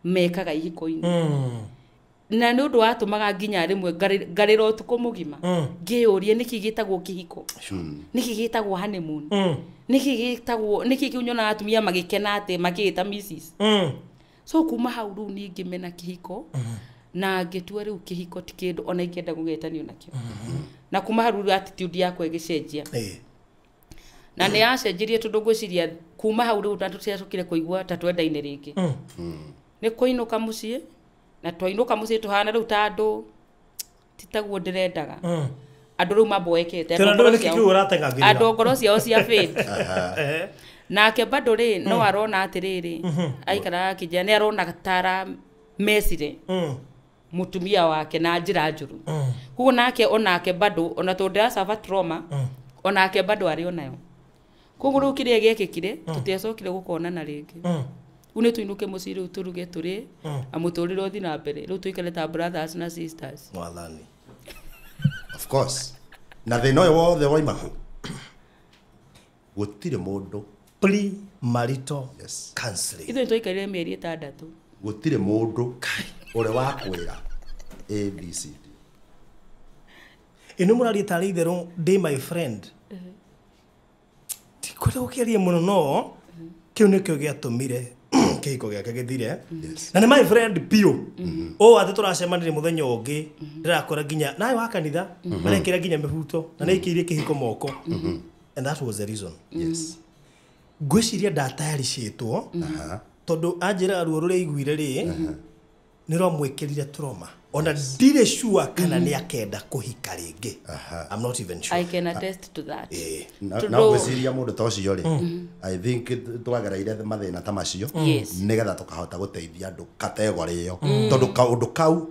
S3: mekaga ihiko-inĩ na nĩ ũndũ watũmaga nginya rĩmwe ngarĩra ũtukũ mũgima ngĩyũria nĩkĩ gĩtagwo kĩhiko nĩkĩ gĩtagwo honeymoon nĩkĩ kiunyona atumia magĩkena atĩ makĩĩta Mrs. So kuma hau rĩu niĩ ngĩmena kĩhiko na ngĩtua rĩu kĩhiko ti kĩndũ ona ingĩenda gũgetanio nakĩo na kuma hau rĩu attitude yakwa ĩgĩcenjia na nĩ yacenjirie tondũ ngwĩciria kuma hau rĩu tũtiacokire kũigua ta twendaine rĩngĩ nĩ kũinũka mũciĩ na twainũka mũciĩ tũhana rĩu ta andũ titaguo ndĩrendaga andũ rĩu maboekete andũ ngoro ciao cia fade nake bado rĩ no arona atĩrĩrĩ aikara kijana nĩ arona tara mesire mutumia wake na njĩra njũru koguo nake onake bado ona tondũ suffer trauma onake bado arĩ onayo koguo rĩu kĩrĩa gĩekĩkire tũtiacokire gũkonana rĩngĩ une tuinuke mũciĩ rĩu tũruge tũrĩ amũtũrĩre ũthi na mbere rĩu tũikare ta brothers na sisters
S2: mwathani
S4: of course na thĩna ũyũ wothe waima kũ gũtirĩ mũndũ
S2: pre-marital counseling
S3: ithuĩ tũikarire mĩeri 6
S4: gũtirĩ mũndũ ũrĩa wakwĩra ABCD
S2: ĩno mũraria tarĩ itherũ ndĩ my friend tikwenda gũkĩaria mũno no kĩu nĩkĩo gĩatũmire kĩhiko gĩake gĩthire na nĩ my friend biũ atĩ tũracemanire mũthenya ũngĩ ndĩrakora nginya nawe wa kanitha marekĩra nginya mĩbuto na nĩ ikĩirie kĩhiko moko and that was the reason ngwĩciria ndatayaricĩtwo tondũ anjĩraga ruo rũrĩa aiguire rĩ nĩ rwamwĩkĩrire trauma ona ndirĩ sure kana nĩ akenda kũhika rĩngĩ I'm not even sure
S3: I can attest to that
S4: na ngwĩciria mũndũ ta ũcio rĩ I think twagereire mathĩna ta macio nĩgetha tũkahota gũteithia andũ kategori ĩyo tondũ kaũndũ kau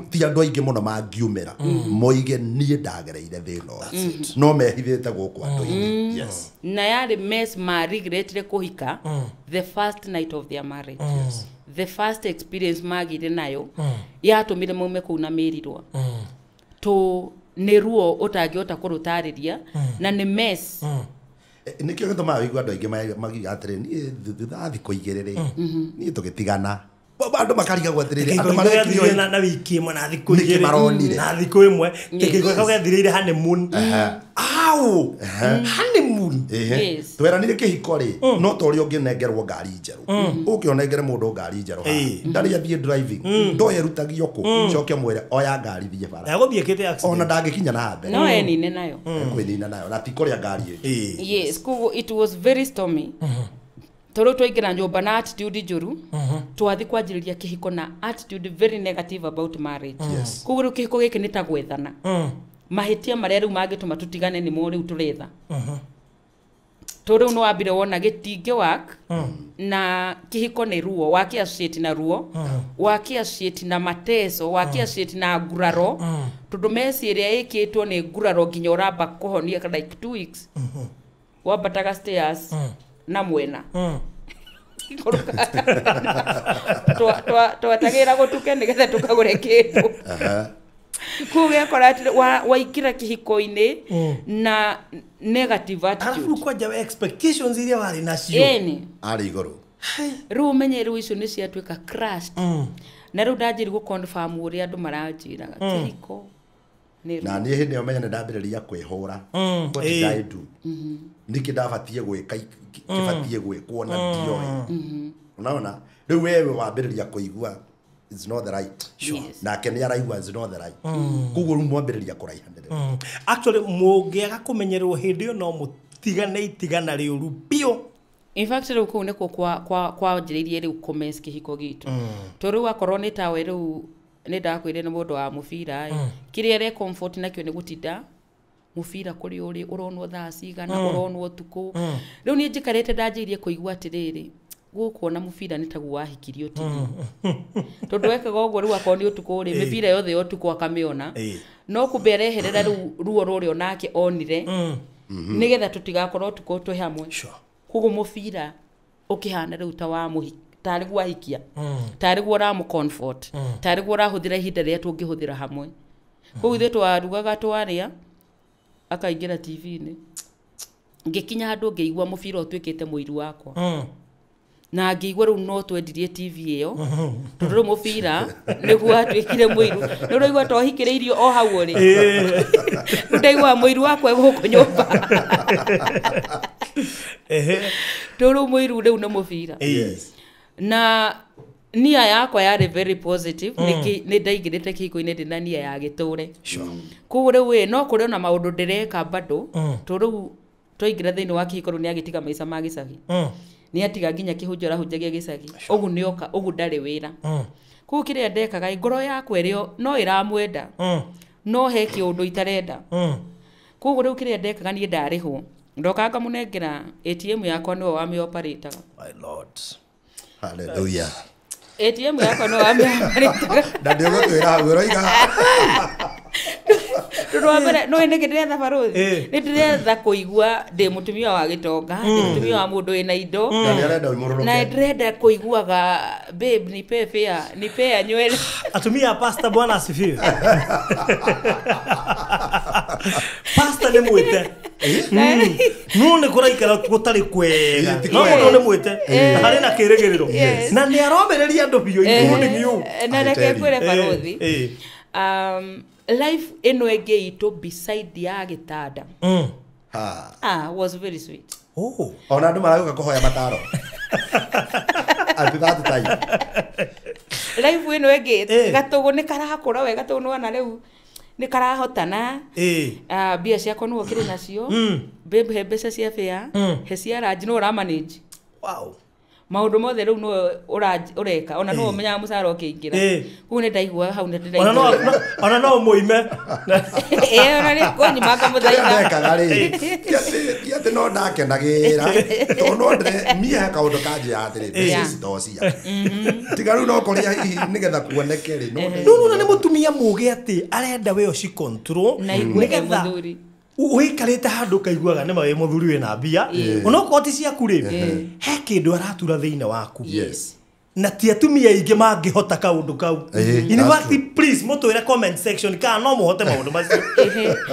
S4: ti andũ aingĩ mũno mangiumĩra moige niĩ ndagereire thĩna ũyũ no mehithĩte gũkũ andũ-inĩ yes
S3: na yarĩ mess ma regretire kũhika the first night of their marriage the first experience magire nayo yatumire maume kuu na mĩrirwa to nĩ ruo ũtangĩhota kũrũtarĩria na nĩ mess
S4: nĩkĩo gĩtũmaga wĩigua andũ aingĩ magiuga atĩrĩ niĩ thutha wa thikũ igĩrĩ rĩ niĩ tũgĩtigana andũ makarigagwo atĩrĩrĩ andũ marekire
S2: na wiki ĩmwe na thikũ igĩrĩ na thikũ ĩmwe kĩhiko gĩathirĩire honeymoon honeymoon
S4: tweranire kĩhiko rĩ no ta ũrĩa ũngĩnengerwo ngari njerũ ũkĩonengere mũndũ ngari njerũ ndarĩ athiĩ driving ndoyerutagio kũ coke mwĩre oya ngari thiĩ bara
S2: egũthiĩkĩte accident
S4: ona ndangĩkinya na mbere
S3: no enine nayo
S4: kwĩnina nayo na tikũrĩa ngari
S3: yes koguo it was very stormy toro twaingĩra nyũmba na attitude njũru twathi kwanjĩrĩria kĩhiko na attitude very negative about marriage koguo rĩu kĩhiko gĩkĩ nĩ ta gwethana mahĩtia marĩa rĩu mangĩtũma tũtigane nĩmo rĩu tũretha to rĩu no wambire wona gĩtingĩ work na kĩhiko nĩ ruo wakĩ-associate na ruo wakĩ-associate na mateso wakĩ-associate na nguraro tondũ meci ĩrĩa ĩkĩtwo nĩ nguraro nginya ũramba kũhonia like 2 weeks wambataga stairs na mwena twatagĩra gũtuke nĩgetha tũkagũre kĩndũ kũu gĩakora atĩ waingĩra kĩhiko-inĩ na negative attitude
S2: arabu kwanja expectations iria warĩ nacio
S4: arĩ igũrũ
S3: rĩu ũmenye rĩu icio nĩ ciatuĩka crushed na rĩu ndanjĩri gũ-confirm ũrĩa andũ maranjĩraga kĩhiko
S4: na niĩ hĩndĩ ĩyo menya nĩ ndambĩrĩria kwĩhũra what did I do nĩkĩ ndabatiĩ gwĩka kĩbatiĩ gwĩkwo na ndioĩ unaona rĩu wewe wambĩrĩria kũigua it's not the right.
S3: Yes.
S4: Nake nĩ araigua it's not the right. Koguo rĩu mwambĩrĩria kũraihanĩrĩra.
S2: Actually mũngĩaga kũmenyererwo hĩndĩ ĩyo no mũtigane itigana rĩũru biũ.
S3: In fact rĩu kũu nĩkuo kwa njĩrĩirie rĩu commence kĩhiko gitu. To rĩu akorwo nĩ tawe rĩu nĩ ndakwĩre nĩ mũndũ wa mũbira kĩrĩa re comfort nakĩo nĩ gũtinda mũbira kũrĩ ũrĩ ũronwo thaa cigana ũronwo tukũ rĩu niĩ njikarĩte ndanjĩirie kũigua atĩrĩrĩ gũkuona mũbira nĩ taguo wahikirio TV tondũ wekaga ũguo rĩu akorwo nĩ ũtukũ rĩ mĩbira yothe ya ũtukũ akamĩona no kumbe areherera ruo rũrĩa nake onire nĩgetha tũtigakorwo ũtukũ twĩ hamwe koguo mũbira ũkĩhana rĩu ta wa mũhiki tarĩ gwahikia tarĩ gwa mu comfort tarĩ gwa rahũthĩra ihinda rĩa tũngĩhũthĩra hamwe koguo ithuĩ twarugaga twarĩa akaingĩra TV-inĩ ngĩkinya handũ ngĩigua mũbira ũtuĩkĩte mũiru wakwa na ngĩigua rĩu no twendirie TV ĩyo tondũ rĩu mũbira nĩguo atuĩkire mũiru no rĩu twahikĩrĩirio o hau ũrĩ ndaigua mũiru wakwa gũkũ nyũmba tondũ mũiru rĩu nĩ mũbira na nia yakwa yarĩ very positive nĩ ndaingĩrĩte kĩhiko-inĩ ndĩna nia ya gĩtũre koguo rĩu no kũrĩ ona maũndũ ndĩreka bado to rĩu twaingĩra thĩinĩ wa kĩhiko rĩu nĩ agĩtiga maica ma gĩcagi nĩ atiga nginya kĩhunjio arahunjagia gĩcagi ũguo nĩoka ũguo ndarĩ wĩra koguo kĩrĩa ndekaga ngoro yakwa ĩrĩo no ĩramwenda no he kĩũndũ itarenda koguo rĩu kĩrĩa ndekaga niĩ ndarĩhwo ndoka ngamũnengera ATM yakwa nĩwe wamĩoperaga
S2: my lord.
S4: Hallelujah.
S3: ATM yakwa no wamĩoperaga
S4: na ndio gũtwĩra hau ũroiga
S3: Rwambere no ene ndĩretha barothi nĩ ndĩretha kũigua ndĩ mũtumia wa gĩtonga ndĩ mũtumia wa mũndũ wĩna indo na ndĩrenda kũiguaga babe nipe nywele
S2: atumia pastor bwana asifiwe pastor nĩ mwĩte no nĩ kũraikara gũtarĩ kwega no mũndũ nĩ mwĩte harĩ na kĩrĩgĩrĩro na nĩ aromereria andũ biũ including
S3: na reke kwĩre barothi life eno ege ito beside ya gitanda was very sweet
S4: ona andu maraguka kuhoya mataro ati that time
S3: life eno ege gatugo ni karakura we gatugo na riu ni karahotana bia ciako no kire nacio babe he mbeca cia fare he cia range no ra manage
S2: wow
S3: maundu mothe riu no ureka ona no menya musara ukeingira ku ne ndaigua hau ne ndaigua
S2: ona no muime
S3: ona ni konyi maka muthaina
S4: ndekaga ri kiate no ndakenagira to no ndre mia kaundu kanje atiri this dosia tigaru no koria hihi nigetha kuoneke ri
S2: no ni mutumia muge ati arenda we oci control nigetha uikarite handu kaiguaga nĩ mawe muthuri wĩna mbia ona koti ciaku rĩ he kĩndũ aratura thĩinĩ waku na ti atumia aingĩ mangĩhota kaũndũ kau in fact please mũtwĩre comment section kana no mũhote maũndũ macio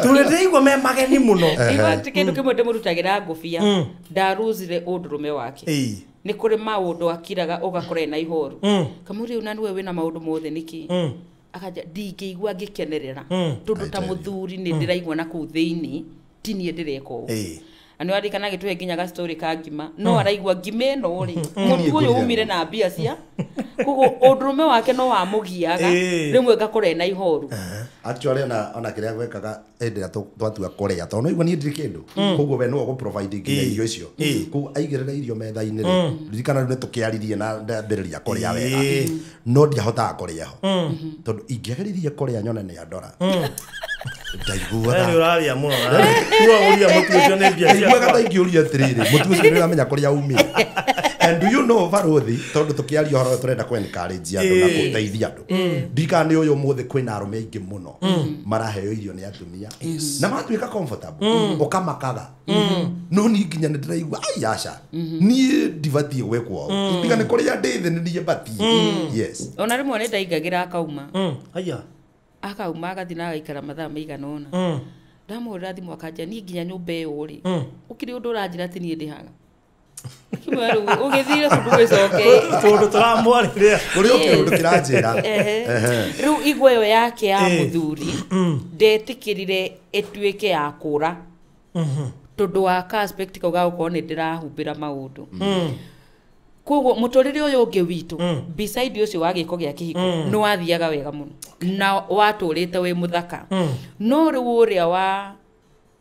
S2: tũrĩ ndĩigua me mageni mũno
S3: in fact kĩndũ kĩmwe ndĩmũrutagĩra ngũbia ndaruzire ũndũrũme wake nĩ kũrĩ maũndũ akiraga ũgakora na ihoru kamũri una niwe wĩna maũndũ mothe nĩkĩ akaja ndingĩigua ngĩkenerera tondũ ta mũthuri nĩ ndĩraigua na kũu thĩinĩ ti niĩ ndĩreka ũũ ani wari kana gĩtũhe nginya ga story ka ngima no araigua ngima ĩno rĩ mũndũ ũyũ umire na mbia cia koguo ũndũrũme wake no wamũgiaga rĩmwe ngakora na ihoru
S4: actually ona kĩrĩa gwekaga hĩndĩ ĩrĩa twatua kũrĩa tondũ no igua niĩ ndirĩ kĩndũ koguo we no gũ-provide nginya irio icio koguo aigĩrĩra irio metha-inĩ rĩ ririkana rĩu nĩ tũkĩaririe na ndambĩrĩria kũrĩa wega no ndiahotaga kũrĩa ho tondũ ingĩagĩrĩrie kũrĩa nyone nĩ andora ndaiguaga
S2: nĩ ũraria mũno tuagũria mũtu ũcio nĩ mbia
S4: ndaiguaga ta ingĩũria atĩrĩrĩ mũtu ũcio nĩ ũramenya kũrĩa umire and do you know barothi tondũ tũkĩaria ũhoro tũrenda kwencourage andũ na gũteithia andũ ndirikana nĩ ũyũ mũthĩ kwĩna arũme aingĩ mũno maraheo irio nĩ atumia na matuĩka comfortable ũkamakaga no niĩ nginya nĩ ndĩraigua ai aca niĩ ndibatiĩ gwĩkwo ũũ tiga nĩ kũrĩa ndĩ thĩ nĩ niĩ batiĩ yes
S3: ona rĩmwe nĩ ndaingagĩra akauma
S2: aya
S3: akauma agathi na agaikara mathaa maigana ũna ndamũhũrĩra thimũ akanja niĩ nginya nyũmba ĩyo rĩ ũkĩrĩ ũndũ ũranjĩra atĩ niĩ ndĩhaga kimweru ũgĩthire kũndũ gwĩcoke
S2: tondũ tũramwarĩrĩa
S4: kũrĩ ũkĩũndũ kĩranjĩra
S3: rĩu igwa ĩyo yake ya mũthuri ndetĩkĩrire ĩtuĩke ya kũra tondũ wa aspect kauga gũkorwo nĩ ndĩrahumbĩra maũndũ kogo mutorire uyu ungi witu beside ucio wa giko gia kihiko no wathiaga wega muno na waturite we muthaka no riu uria wa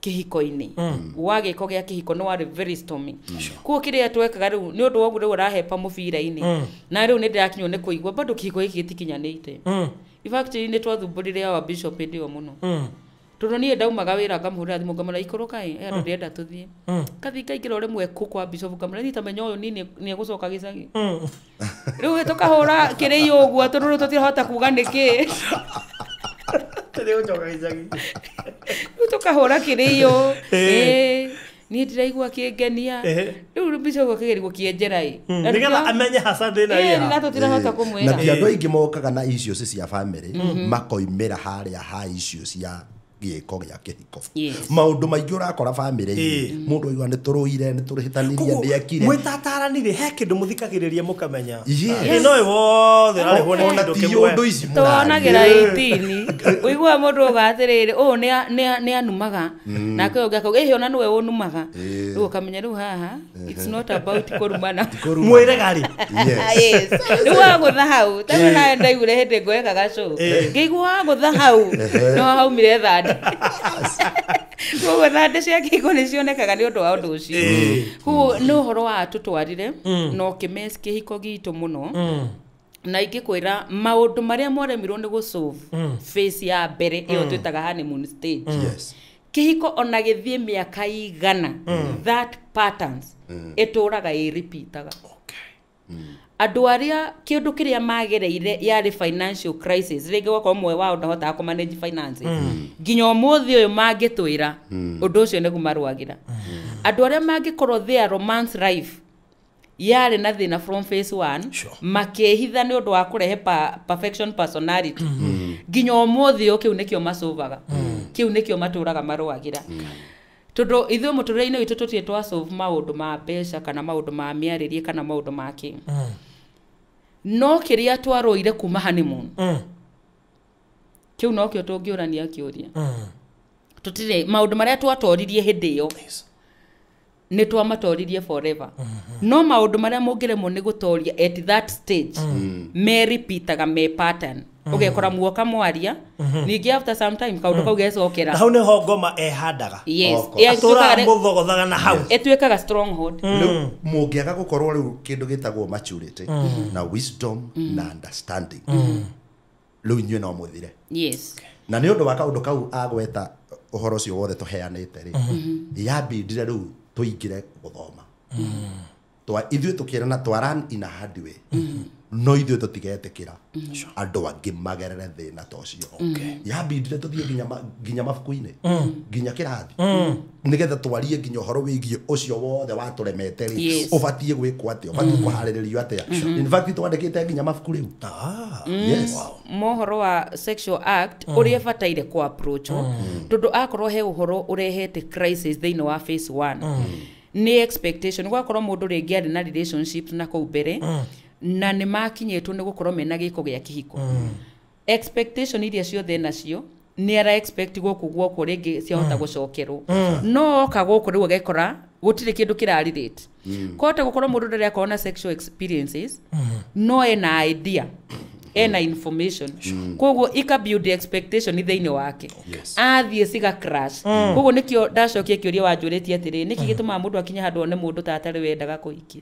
S3: kihiko-ini wa giko gia kihiko no wari very stormy ko kiria twekaga riu ni undu wogu riu urahepa mubira-ini na riu ni ndirakinywo ni kuigwa bado kihiko giki gitikinyanite in fact ni twathumburire wa bishop ndio muno Toro ni ndaumaga wira ngamhurira thimu ngamara ikoroka andu ndienda tuthie kathinga ingiro rimwe kwa bishop ngamara ni tamenya uyu ni egucoka gicagi riu tukahura kiri uguo tondu tutirahota kuga niki
S2: Tele ucoka gicagi
S3: tukahura kiri yo ni ndiraigua kingenia riu bishop akigerigwo kienjera
S2: nigetha amenye hasa thina ria
S3: na tutirahota kumwira
S4: na ti andu aingi mokaga na icio cia family makoimira haria ha icio cia giko gia kihiko maundu maingi urakora family mundu aigua ni turuire ni turihitanirie ndi akire
S2: mwitataranire he kindu muthikagiriria mukamenya no wothe arehwo ni kindu kimwe
S4: undu ici
S3: tuonagira 18 uigua mundu ugathirire ni anumaga na ke unga kauga ona niwe unumaga riu ukamenya riu haha it's not about kurumana
S2: mwire gari
S3: yes riu agutha hau tena naenda igure hindi ngwekaga show ngigua agutha hau no haumire thandi koguo thande cia kihiko nĩ cionekaga nĩ ũndũ wa ũndũ ũcio koguo nĩ ũhoro wa tũtwarire no kĩmes kĩhiko gitũ mũno na ingĩkwĩra maũndũ marĩa mwaremirwo nĩ gũsolve phase ya mbere ĩyo twĩtaga honeymoon stage kĩhiko ona gĩthiĩ mĩaka igana that patterns ĩtũraga ĩripitaga andu aria kindu kiria magereire yari financial crisis ringi gwa mwe wao ndahota ku manage finances nginya umuthi uyu mangitwira undu ucio ni gumarwagira andu aria mangikorwo their romance life yari na thina from phase 1 makehitha ni undu wa kurehe perfection personality nginya umuthi ukiu nikio masovaga kiu nikio maturaga marwagira tondu ithuĩ mũtũrĩre-inĩ witũ tũtirĩ twa solve maũndũ ma mbeca kana maũndũ ma mĩarĩrie kana maũndũ ma kĩ no kĩrĩa twarũire kuma honeymoon kĩu no kĩo tũngĩũrania kĩũria tũtirĩ maũndũ marĩa twatoririe hĩndĩ ĩyo nĩ twamatoririe forever no maũndũ marĩa mũngĩremwo nĩ gũtoria at that stage me repeataga me pattern ugekora muoka mwaria ningi after some time kaundu kau gecokera
S2: hau ni ho ngoma ehandaga
S3: yes
S2: atura muthogothaga na hau
S3: etwekaga stronghold
S4: mungiaga gukorwo riu kindu gitagwo maturity na wisdom na understanding riu inyuĩ no muthire
S3: yes
S4: na ni undu wa kaundu kau agweta uhoro ucio wothe tuheanite ri yambindire riu tuingire guthoma ithuĩ tukirana twaran in a hard way no ithuĩ tutigetikira andu angi magerere thina ta ucio yambindire tuthie nginya mabuku-ini nginya kirathi nigetha twarie nginya uhoro wigie ucio wothe waturemete ri ubatie gwikwo atia ubatie kuhariririo atia in fact twandikite nginya mabuku riu yes
S3: mohoro wa sexual act uria bataire ku approach tondu akorwo he uhoro urehete crisis thĩinĩ wa phase 1 ni expectation gwakorwo mundu ringi ari na relationships na kou mbere na nĩ makinyĩtwo nĩ gũkorwo mena gĩko gĩa kĩhiko expectation iria ciothe nacio nĩ ara expect gũkũ guoko rĩngĩ ciahota gũcokerwo no oka gũkũ rĩu agekora gũtirĩ kĩndũ kĩrarirate kote gũkorwo mũndũ ndarĩ akorwo na sexual experiences no ena idea ena information koguo ika build expectation thĩinĩ wake athiĩ ciga crash koguo nĩkĩo ndacokia kĩũria wanjũrĩtie atĩrĩ nĩkĩ gĩtũmaga mũndũ akinya handũ one mũndũ ta atarĩ wendaga kũhikia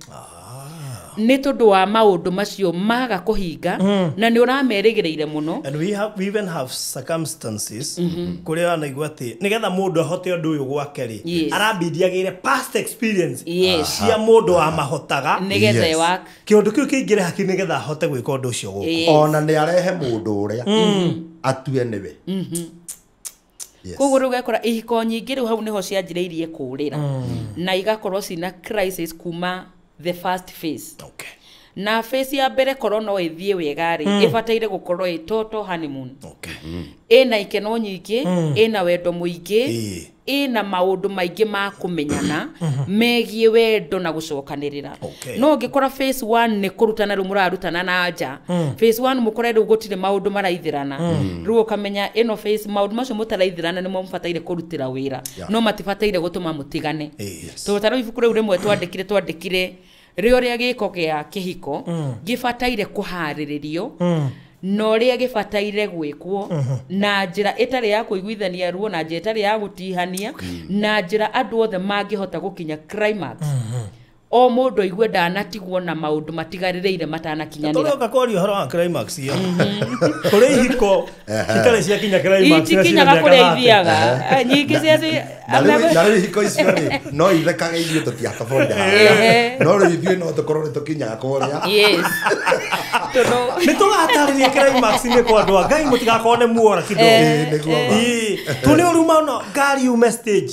S3: nĩ tondũ wa maũndũ macio maga kũhinga na nĩ ũramerĩgĩrĩire mũno
S2: and we even have circumstances kuria anaigua atĩ nĩgetha mũndũ ahote ũndũ ũyũ gwake rĩ arambindiagĩire past experience cia mũndũ wa mahotaga
S3: nĩgetha work
S2: kĩũndũ kĩu kĩingĩre hakiri nĩgetha ahote gwĩka ũndũ ũcio gũkũ
S4: ona nĩ arehe mũndũ ũrĩa atue nĩwe
S3: koguo rĩu gakora ihiko nyingĩ rĩu hau nĩho cianjĩrĩirie kũũrĩra na igakorwo cina crisis kuma the first phase na phase ya mbere korwo no ĩthiĩ wega rĩ ĩbataire gũkorwo ĩ total honeymoon ĩna ikeno nyingĩ ĩna wendo mũingĩ ĩna maũndũ maingĩ ma kũmenyana megiĩ wendo na gũcokanĩrĩra no ũngĩkora phase 1 nĩ kũrutana rĩu mũrarutana na nja phase 1 mũkore rĩu gũtirĩ maũndũ maraithĩrana rĩu ũkamenya ĩno phase maũndũ macio mũtaraithĩrana nĩmo mũbataire kũrutĩra wĩra no matibataire gũtũma mũtigane tondũ ta rĩu ibuku rĩu rĩmwe twandĩkire rio ria giko gia kihiko gibataire kuhariririo no ria gibataire gwikwo na njira itari ya kuiguithania ruo na njira itari ya gutihania na njira andu othe mangihota gukinya climax o mundu igwe ndanatigwo na maundu matigaririire matanakinyanira
S2: toka kori horo wa climax ya kore ihiko itare cia kinya climax
S3: ikinya kure ithiaga nyingi cia
S4: na ihiko icio ri no ithekaga ithuĩ tũtiatoboria no rĩu ithuĩ no tũkorwo nĩ tũkinyaga kũrĩa
S3: yes tono
S2: nĩ tũgatarĩria climax nĩ kwa andũ a Ngai mũtigakone muora kidogo tũnĩ ũruma no ngari ume stage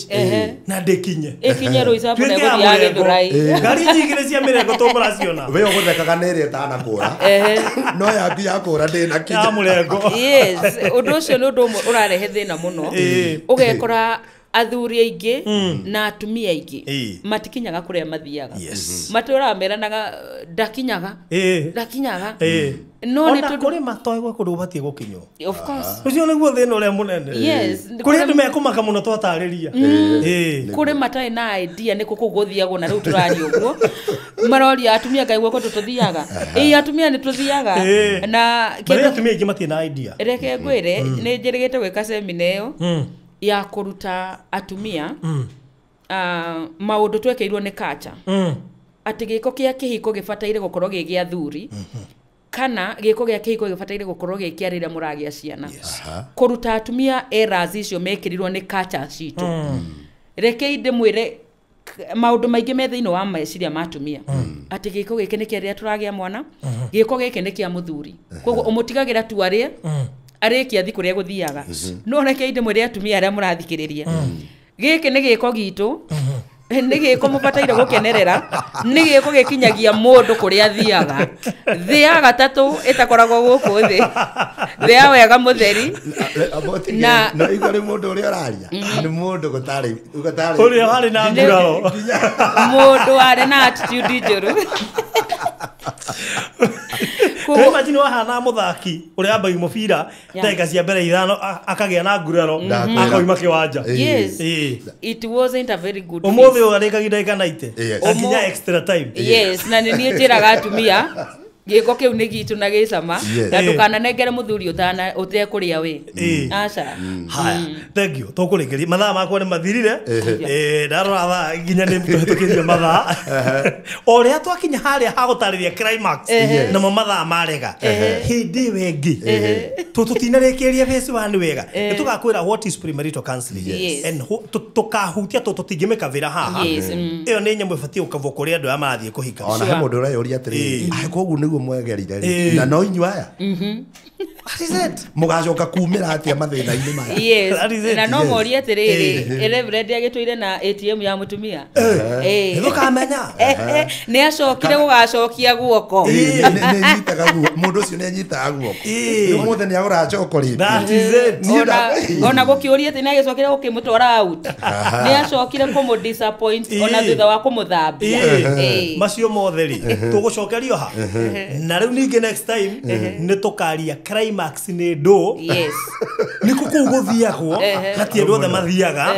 S2: na ndĩkinye
S3: ikinye rũica bune gũthiaga Gĩthũrai
S2: ngari nyingĩ cia mĩrengo tũmũraciona
S4: we ũgũthekaga nĩ ĩrĩa ĩtanakũra no yaku yakũra ndĩnakinya
S2: mũrengo
S3: yes ũndũ ũcio nĩ ũndũ ũrarehe thĩna mũno ũgekora athuri aingĩ na atumia aingĩ matikinyaga kuria mathiaga matura meranaga ndakinyaga
S2: no nĩ kuri matoigwe kurubatie gukinyo
S3: of course
S2: ucio nĩguo thĩna ũrĩa mũnene
S3: yes
S2: kuri andũ mekũmaka mũno twatarĩria
S3: kuri matarĩ na idea nĩ kũgũthiagwo na rĩu tũraria ũguo maroria atumia Ngai gwako tuthiaga atumia nĩ tuthiaga na
S2: kĩndũ atumia aingĩ matirĩ na idea
S3: reke ngwĩre nĩ njĩrĩgĩte gwĩka semina ĩyo ya kuruta atumia maundu twekeirwo ni culture ati giko kia kihiko gibataire gukorwo gi athuri kana giko gia kihiko gibataire gukorwo gi kiarira muragia ciana kuruta atumia errors icio mekirirwo ni culture citu reke inde mwire maundu maingi me thiini wa meciria matumia ati giko giki ni kiaria turagia mwana giko giki ni kia muthuri koguo umutigagira tu arie arekia thiku ria guthiaga no reke inde mwire atumia aria murathikiriria giki ni giko gitu ni giko mubataire gukenerera ni giko gikinyagia mundu kuria thiaga thia gatatu itakoragwo guku thi thia wega mutheri
S4: na no igore mundu uria araria ni mundu gutari
S2: uria hari na nguraro
S3: mundu ari na attitude njuru
S2: Kwa imagine wahana muthaki uria ambagia mubira ndagika cia mbere ithano akagia na nguraro akoima kiwanja
S3: yes it wasn't a very good
S2: umuthi ugarikagia ndagika 90 akinya extra time
S3: yes na ni njiraga atumia giko kiu ni gitu na gicama na tukananengere muthuri utana utekuria we aca
S2: haya thank you tukurikeria mathaa makwa ni mathirire ndarora thaa nginya ni tuhitukirie mathaa oria twakinya haria hagutariria climax na mathaa marega hindi wengi tutinarikiria face one wega tugakwira what is premarital counseling and tukahutia tutingimeka vira haha iyo ni nyamwe fatie ukavo kuria andu amathie kuhika
S4: ona he mundu uria atiri koguo niguo mwegerire na no inyuaya mugacoka kumira atia mathina-ini maya
S3: yes na no morie atiriri Reverend agitwire na ATM ya mutumia
S2: ndukamenya
S3: ni acokire gugacokia guoko
S4: ni nyitaga guoko mundu ucio ni nyitaga guoko ni muthe ni agura chocolate
S2: that is it
S3: ona gukiuria ati ni agicokire gukimutwara out ni acokire kumu disappoint ona thutha wa kumuthambia
S2: macio motheri tugucokerio ha na riu ningi next time ni tukaria climax ni ndo
S3: yes
S2: niko kuguthiagwo hati andu othe mathiaga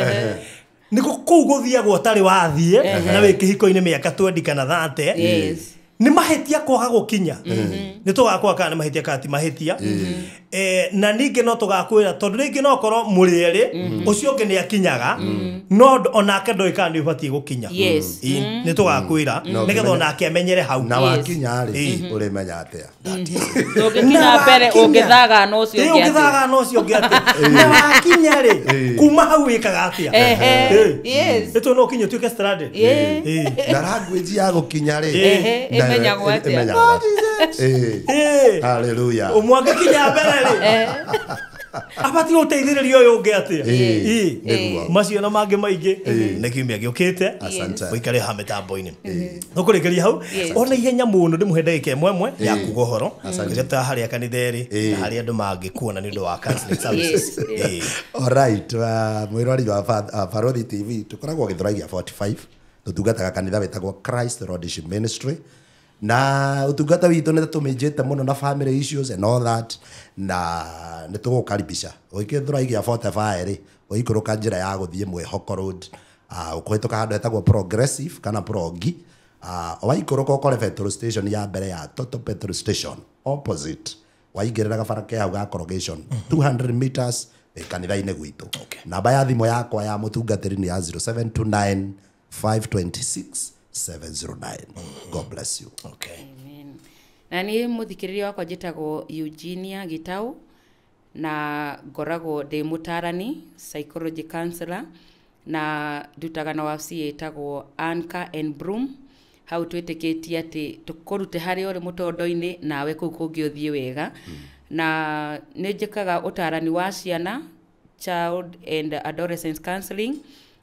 S2: niko kuguthiagwo tari wathie na wi kihiko-ini miaka 20 kana 30
S3: yes
S2: ni mahetia kwaga gukinya ni tugakwa kana ni mahetia kati mahetia na ningi no tugakwira tondu ringi no korwo murieri ucio ngi ni akinyaga no onake ndoika ni ubatie gukinya ni tugakwira nigetha onake amenyere hau
S4: na wakinya ri uri menya atia
S3: ugikinya mbere ungithaga no ucio ngi
S2: ungithaga no ucio ngi atia na wakinya ri kuma hau wikaga atia
S3: yes
S2: eto no kinyo tuike stranded
S4: na language ya gukinya ri
S3: imenyagwo atia
S4: hallelujah
S2: umwage kinya mbere ri abati uteithiririo uyu ungi atia macio na mangi maingi ni kiumia giukite uikare ha mitambo-ini nukurikeria hau ona ihenya muno ndimuhe ndagika imwe ya kuga uhoro ngireta haria kanitheri na haria andu mangikuona ni undu wa counseling services
S4: alright mwirori wa Parothi TV tukoragwo Githuragia 45 tutungataga kanitha wetagwo Christ Lordship Ministry na utungata witu ni tuminjite muno na family issues and all that na ni tugukaribisha Githuragia 45 ri uikuruka njira ya guthie Mwihoko Road ukwituka handu hetagwo Progressive kana Progi waikoroka ukore petrol station ya mbere ya Total Petrol Station opposite waingirira gabara ke hau ga corrugation 200 meters kanitha-inĩ gwitũ. Namba ya thimũ yakwa ya mũtungatĩri nĩ ya 0729 526 709. God bless you.
S2: Okay.
S3: Amen. Na niĩ mũthikĩrĩria wakwa njĩtagwo Eugenia Gitau na ngoragwo ndĩ mũtarani psychology counselor na ndutaga na wabici ĩtagwo Anchor and Broom. Hau twĩtĩkĩtie atĩ tũkũrute harĩa ũrĩ mũtondo-inĩ nawe kũu kũngĩ ũthiĩ wega. Na nĩ njĩkaga ũtarani wa ciana, child and adolescent counseling,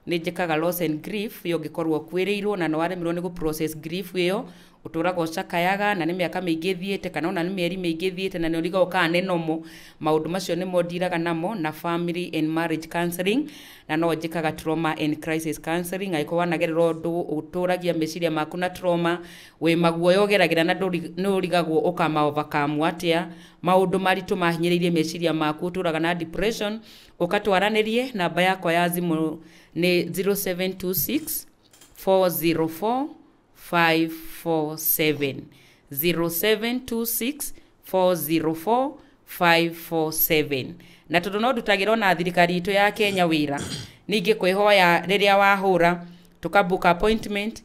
S3: nĩ njĩkaga loss and grief yo ngĩkorwo kwĩrĩirwo na no waremirwo nĩ process grief ĩyo ũtũraga ũcakayaga na nĩ mĩaka mĩingĩ thiĩte kana ona nĩ mĩeri mĩingĩ thiĩte na nĩ ũrigwo kana nĩ nomo. Maũndũ macio nĩ mondiraga namo na family and marriage counseling na no njĩkaga trauma and crisis counseling. Angĩkorwo wanagerera ũndũ ũtũragia meciria maku na trauma wĩ maguoya ũgeragĩra na nĩ ũrigagwo ũkama overcome atĩa maũndũ maritũ mahinyĩrĩirie meciria maku ũtũraga na depression ũkatwaranĩrie. Namba yakwa ya thimũ nĩ 0726 404 547 0726 404 547. Na tondũ no ndutagĩra na thirikari itũ ya Kenya wĩra, ningĩ kwĩhoya rĩrĩa wahũra tukabook appointment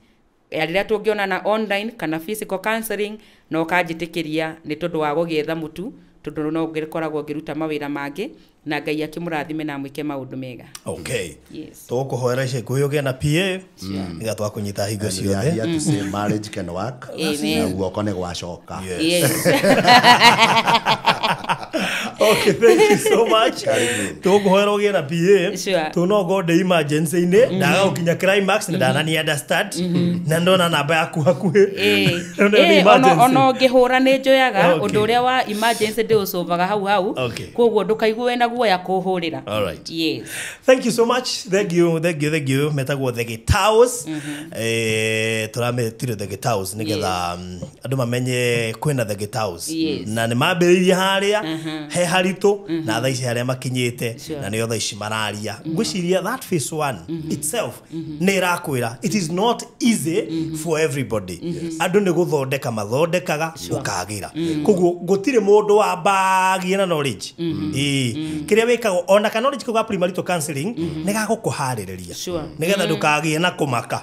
S3: ya rĩrĩa tũngĩonana online kana physical counseling no kanjĩtĩkĩria nĩ tondũ wa gũgĩetha mũtu tondũ no ngĩkoragwo ngĩruta mawĩra mangĩ na Ngai akĩmũrathime na mwĩke maũndũ mega.
S2: Okay. Yes. Tũgũkũhoera ica ikuhĩ ũgĩe na PA nĩgetha twakũnyita hingo ciothe.
S4: Here to say marriage can work. Na guoko nĩ gwacoka.
S3: Yes.
S2: Okay, thank you so much. Tũgũkũhoera ũgĩe na PA. Tũnogo de emergency-inĩ ndaga gũkinya climax na ndanani understand na ndona namba yaku hakuhĩ.
S3: Ono ngĩhũra nĩ njoyaga ũndũ ũrĩa wa emergency ndĩũcovaga hau koguo ndũkaigwe na guoya kũhũrĩra.
S2: All right.
S3: Yes.
S2: Thank you so much. Thank you. Metagwo The Gitaus. Tũrametire The Gitaus nĩgetha andũ mamenye kwĩna The Gitaus. Na nĩ mambĩrĩirie harĩa he haritũ na thaa ici harĩa makinyĩte na nĩo thaa ici mararia. Ngwĩciria that phase 1 itself nĩ ĩrakwĩra it is not easy for everybody. Andũ nĩ gũthondeka mathondekaga gũkagĩra. Koguo gũtirĩ mũndũ wa bagie na knowledge. Kĩrĩa wĩkagwo ona kana knowledge kwa primary counseling nĩ gagũkũharĩrĩria nĩgetha ndũkagĩe na kũmaka.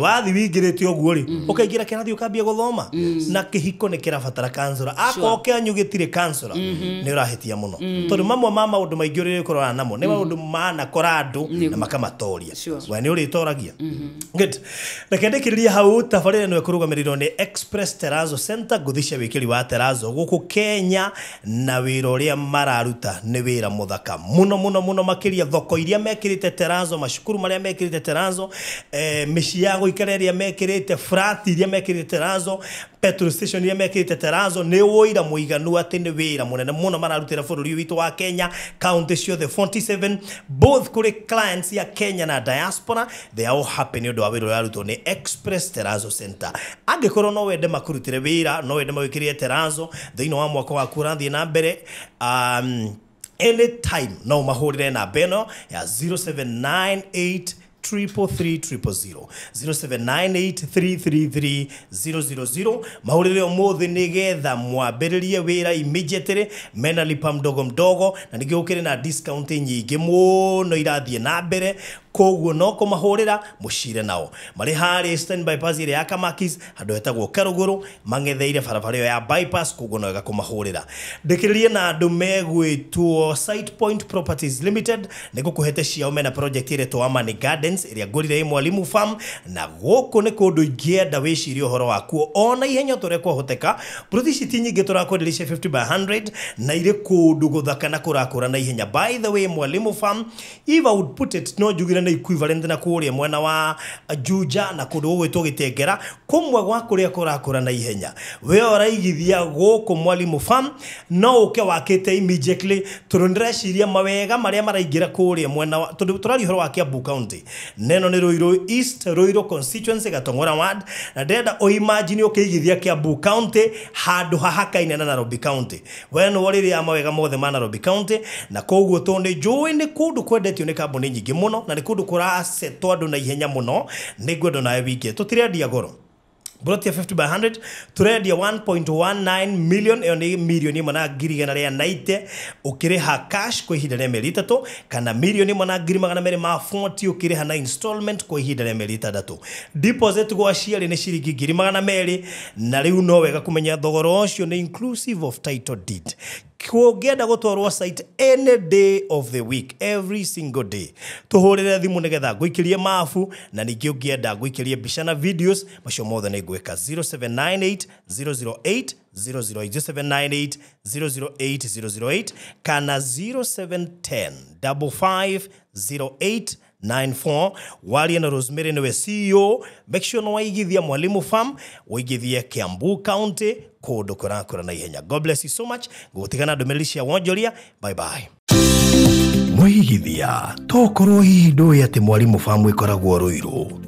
S2: Wathi wingĩrĩte ũguo rĩ ũkaingĩra kĩrathi ũkambia gũthoma na kĩhiko nĩ kĩrabatara counselor. Akoke anyu gĩtirĩ counselor nĩ ũrahĩtia mũno tondũ mamwe ma maũndũ maingĩ ũrĩ kũrora namo nĩ maũndũ manakora andũ na makamatoria. We nĩ ũrĩtoragia. Good. Reke ndĩkĩrĩria hau tabarĩra nĩ kũrũgamĩrĩrwo nĩ Express Terrazzo Center ngũthicia wĩkĩri wa Terrazzo gũkũ Kenya na wĩra ũrĩa mararuta nĩ wĩra mũthaka mũno makĩria thoko iria mekĩrĩte Terrazzo macukuru marĩa mekĩrĩte Terrazzo mĩciĩ ya gũikara ĩrĩa mekĩrĩte flat iria mekĩrĩte Terrazzo petrol station iria mekĩrĩte Terrazzo nĩ wĩra mũiganu atĩ nĩ wĩra mũnene mũno mararutĩra bũrũri witũ wa Kenya county ciothe 47 both kũrĩ clients ya Kenya na diaspora they are all happy nĩ ũndũ wa wĩra ũrĩa arutwo nĩ Express Terrazzo Center. Angĩkorwo no wende makũrutĩre wĩra no wende mawĩkĩrie Terrazzo thĩinĩ wa mwaka wa kũrathiĩ na mbere anytime no mahũrĩre namba ĩno ya 0798 333 0798333000 mahũrĩre ũmũthĩ nĩgetha mwambĩrĩrie wĩra immediately mena lipa mdogo na ningĩ ũkĩrĩ na discount nyingĩ mũno irathiĩ na mbere koguo no kũmahũrĩra mũcire nao marĩ harĩ Eastern Bypass ĩrĩa ya Kamakis handũ hetagwo Karũgũrũ mang'etheire barabara ĩyo ya bypass koguo no wega kũmahũrĩra. Ndĩkĩrĩrie na andũ megwĩtwo Site Point Properties Limited nĩ gũkũhete ciao mena project ĩrĩa twa Amani Gardens ĩrĩa ngũrire Mwalimu Farm na gũkũ nĩ kũndũ ingĩenda wĩcirie ũhoro wakuo ona ihenya tũrĩa kwahoteka. Ploti ici ti nyingĩ tũrakwenderia 50 by 100 na irĩ kũndũ gũthaka na kũrakũra na ihenya. By the way, Mwalimu Farm if I would put it no njugire na equivalent na kũrĩa mwena wa Juja na kũndũ gwĩtwo Gĩtengera kũmwe gwa kũrĩa kũrakũra na ihenya. We ũraigithia gũkũ Mwalimu Farm no ũke wakĩte immediately tondũ ndĩreciria mawega marĩa maraingĩra kũrĩa mwena wa tondũ tũrari ũhoro wa Kiambu County neno nĩ Ruiru East Ruiru constituency Gatong'ora ward na ndenda o imagine ũkĩigithia Kiambu County handũ hahakaine na Nairobi County. We no rĩrĩa mawega mothe ma Nairobi County na koguo tondũ njũĩ nĩ kũndũ kwendetio nĩ kambuni nyingĩ mũno na nĩ kũndũ kũrasetwo andũ na ihenya mũno nĩ ngwendo nawe wiki tũtirendia goro Broti ya 50 by 100 turendia 1.19 million eyo ni milioni mana ngiri igana ria 90 ukiriha cash kwa ihinda ria mieri 3 kana milioni mana ngiri magana meri ma 40 ukiriha na installment kwa ihinda ria mieri 3. Deposit gwa ciari ni ciringi ngiri magana meri na riu no wega kumenya thogoro ucio ni inclusive of title deed. Kuongeda gutwarwo site any day of the week, every single day. Tuhurire thimu nigetha nguikirie mafu na ningi ungienda nguikirie mbica na videos macio mothe ni ngweka 0798 008 008 008 008 kana 0710 5508 94. Walia na Rosemary niwe CEO. Make sure no waigithia Mwalimu Farm, waigithia Kiambu County, kodo korakora na ihenya. God bless you so much. Gutigana ndumirisha wonjoria. Bye bye.
S1: Mwigithia tokorwo hindo yate Mwalimu Farm ikoragwo Ruiru.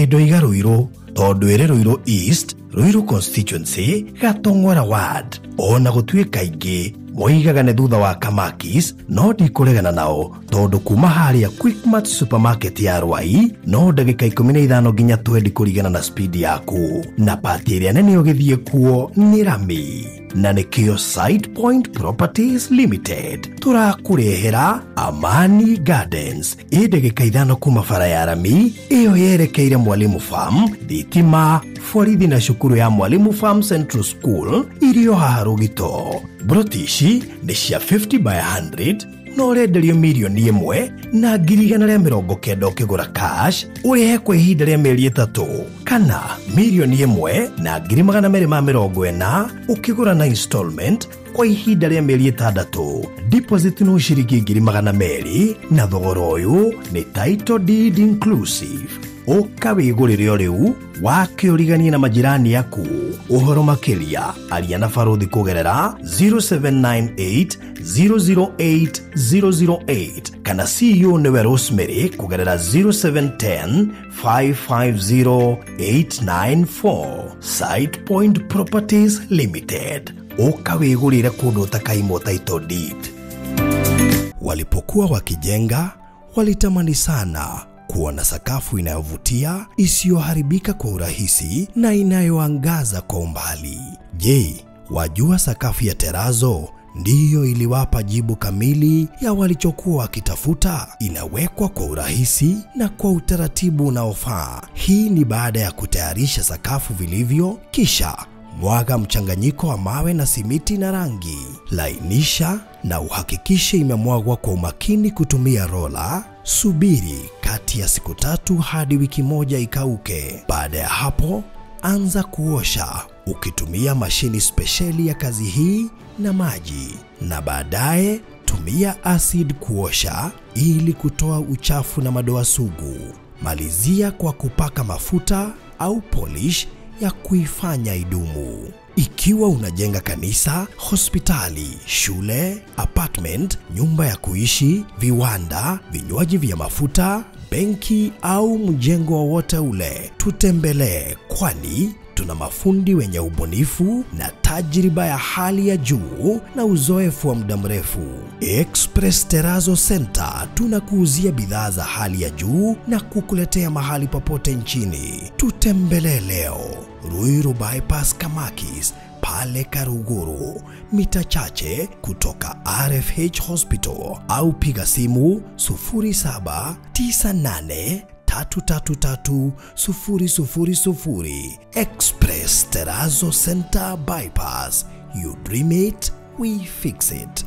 S1: Ndoiga Ruiru tondu ere Ruiru East, Ruiru constituency, Gatong'ora ward. Ona gutuika ingi moigaga ne thutha wa Kamakis, no ndikuregana nao tondu kuma haria Quickmart supermarket ya Rwai no ndagika 15 nginya 20 kurigana na speed yaku. Na pati iria nene ugithie kuo ni Rami na nikio Side Point Properties Limited. Turakurehera Amani Gardens ndagika 5 kuma bara ya Rami iyo yerekeire Mwalimu Farm, thitima, borithi na cukuru ya Mwalimu Farm Central School irio haha Rugito. Brotishi ni cia 50 by 100 no renderio milioni 1 na ngiri igana ria 90 ukigura cash urihe kwa ihinda ria mieri 3 kana milioni 1 na ngiri magana meri ma 40 ukigura na installment kwa ihinda ria mieri 6. Deposit no ciringi ngiri magana meri na thogoro uyu ni title deed inclusive. Ukawigurire o riu wakiurigania na majirani yaku. Uhoro makiria aria na baruthi kugerera 0798 008 008 kana CEO newe Rosemary kugerera 0710 550 894. Side Point Properties Limited. Ukawigurire kundu utakaimo title deed. Walipokuwa wakijenga walitamani sana kuona sakafu inayovutia, isiyoharibika kwa urahisi na inayoangaza kwa umbali. Je, wajua sakafu ya Terazo ndiyo iliwapa jibu kamili ya walichokuwa wakitafuta? Inawekwa kwa urahisi na kwa utaratibu unaofaa. Hii ni baada ya kutayarisha sakafu vilivyo, kisha mwaga mchanganyiko wa mawe na simiti na rangi. Lainisha na uhakikishe imemwagwa kwa umakini kutumia rola. Subiri kati ya siku 3 hadi wiki 1 ikauke. Baada ya hapo, anza kuosha ukitumia mashini spesheli ya kazi hii na maji, na baadaye tumia acid kuosha ili kutoa uchafu na madoa sugu. Malizia kwa kupaka mafuta au polish ya kuifanya idumu. Ikiwa unajenga kanisa, hospitali, shule, apartment, nyumba ya kuishi, viwanda, vinywaji vya mafuta, benki au mjengo wowote ule, tutembelee, kwani tuna mafundi wenye ubunifu na tajriba ya hali ya juu na uzoefu wa muda mrefu. Express Terazo Center tunakuuzia bidhaa za hali ya juu na kukuletea mahali popote nchini. Tutembelee leo Ruiru Bypass Kamakis pale Karuguru, mita chache kutoka RFH Hospital, au piga simu 0798 333 000. Express Terazo Center Bypass. You dream it, we fix it.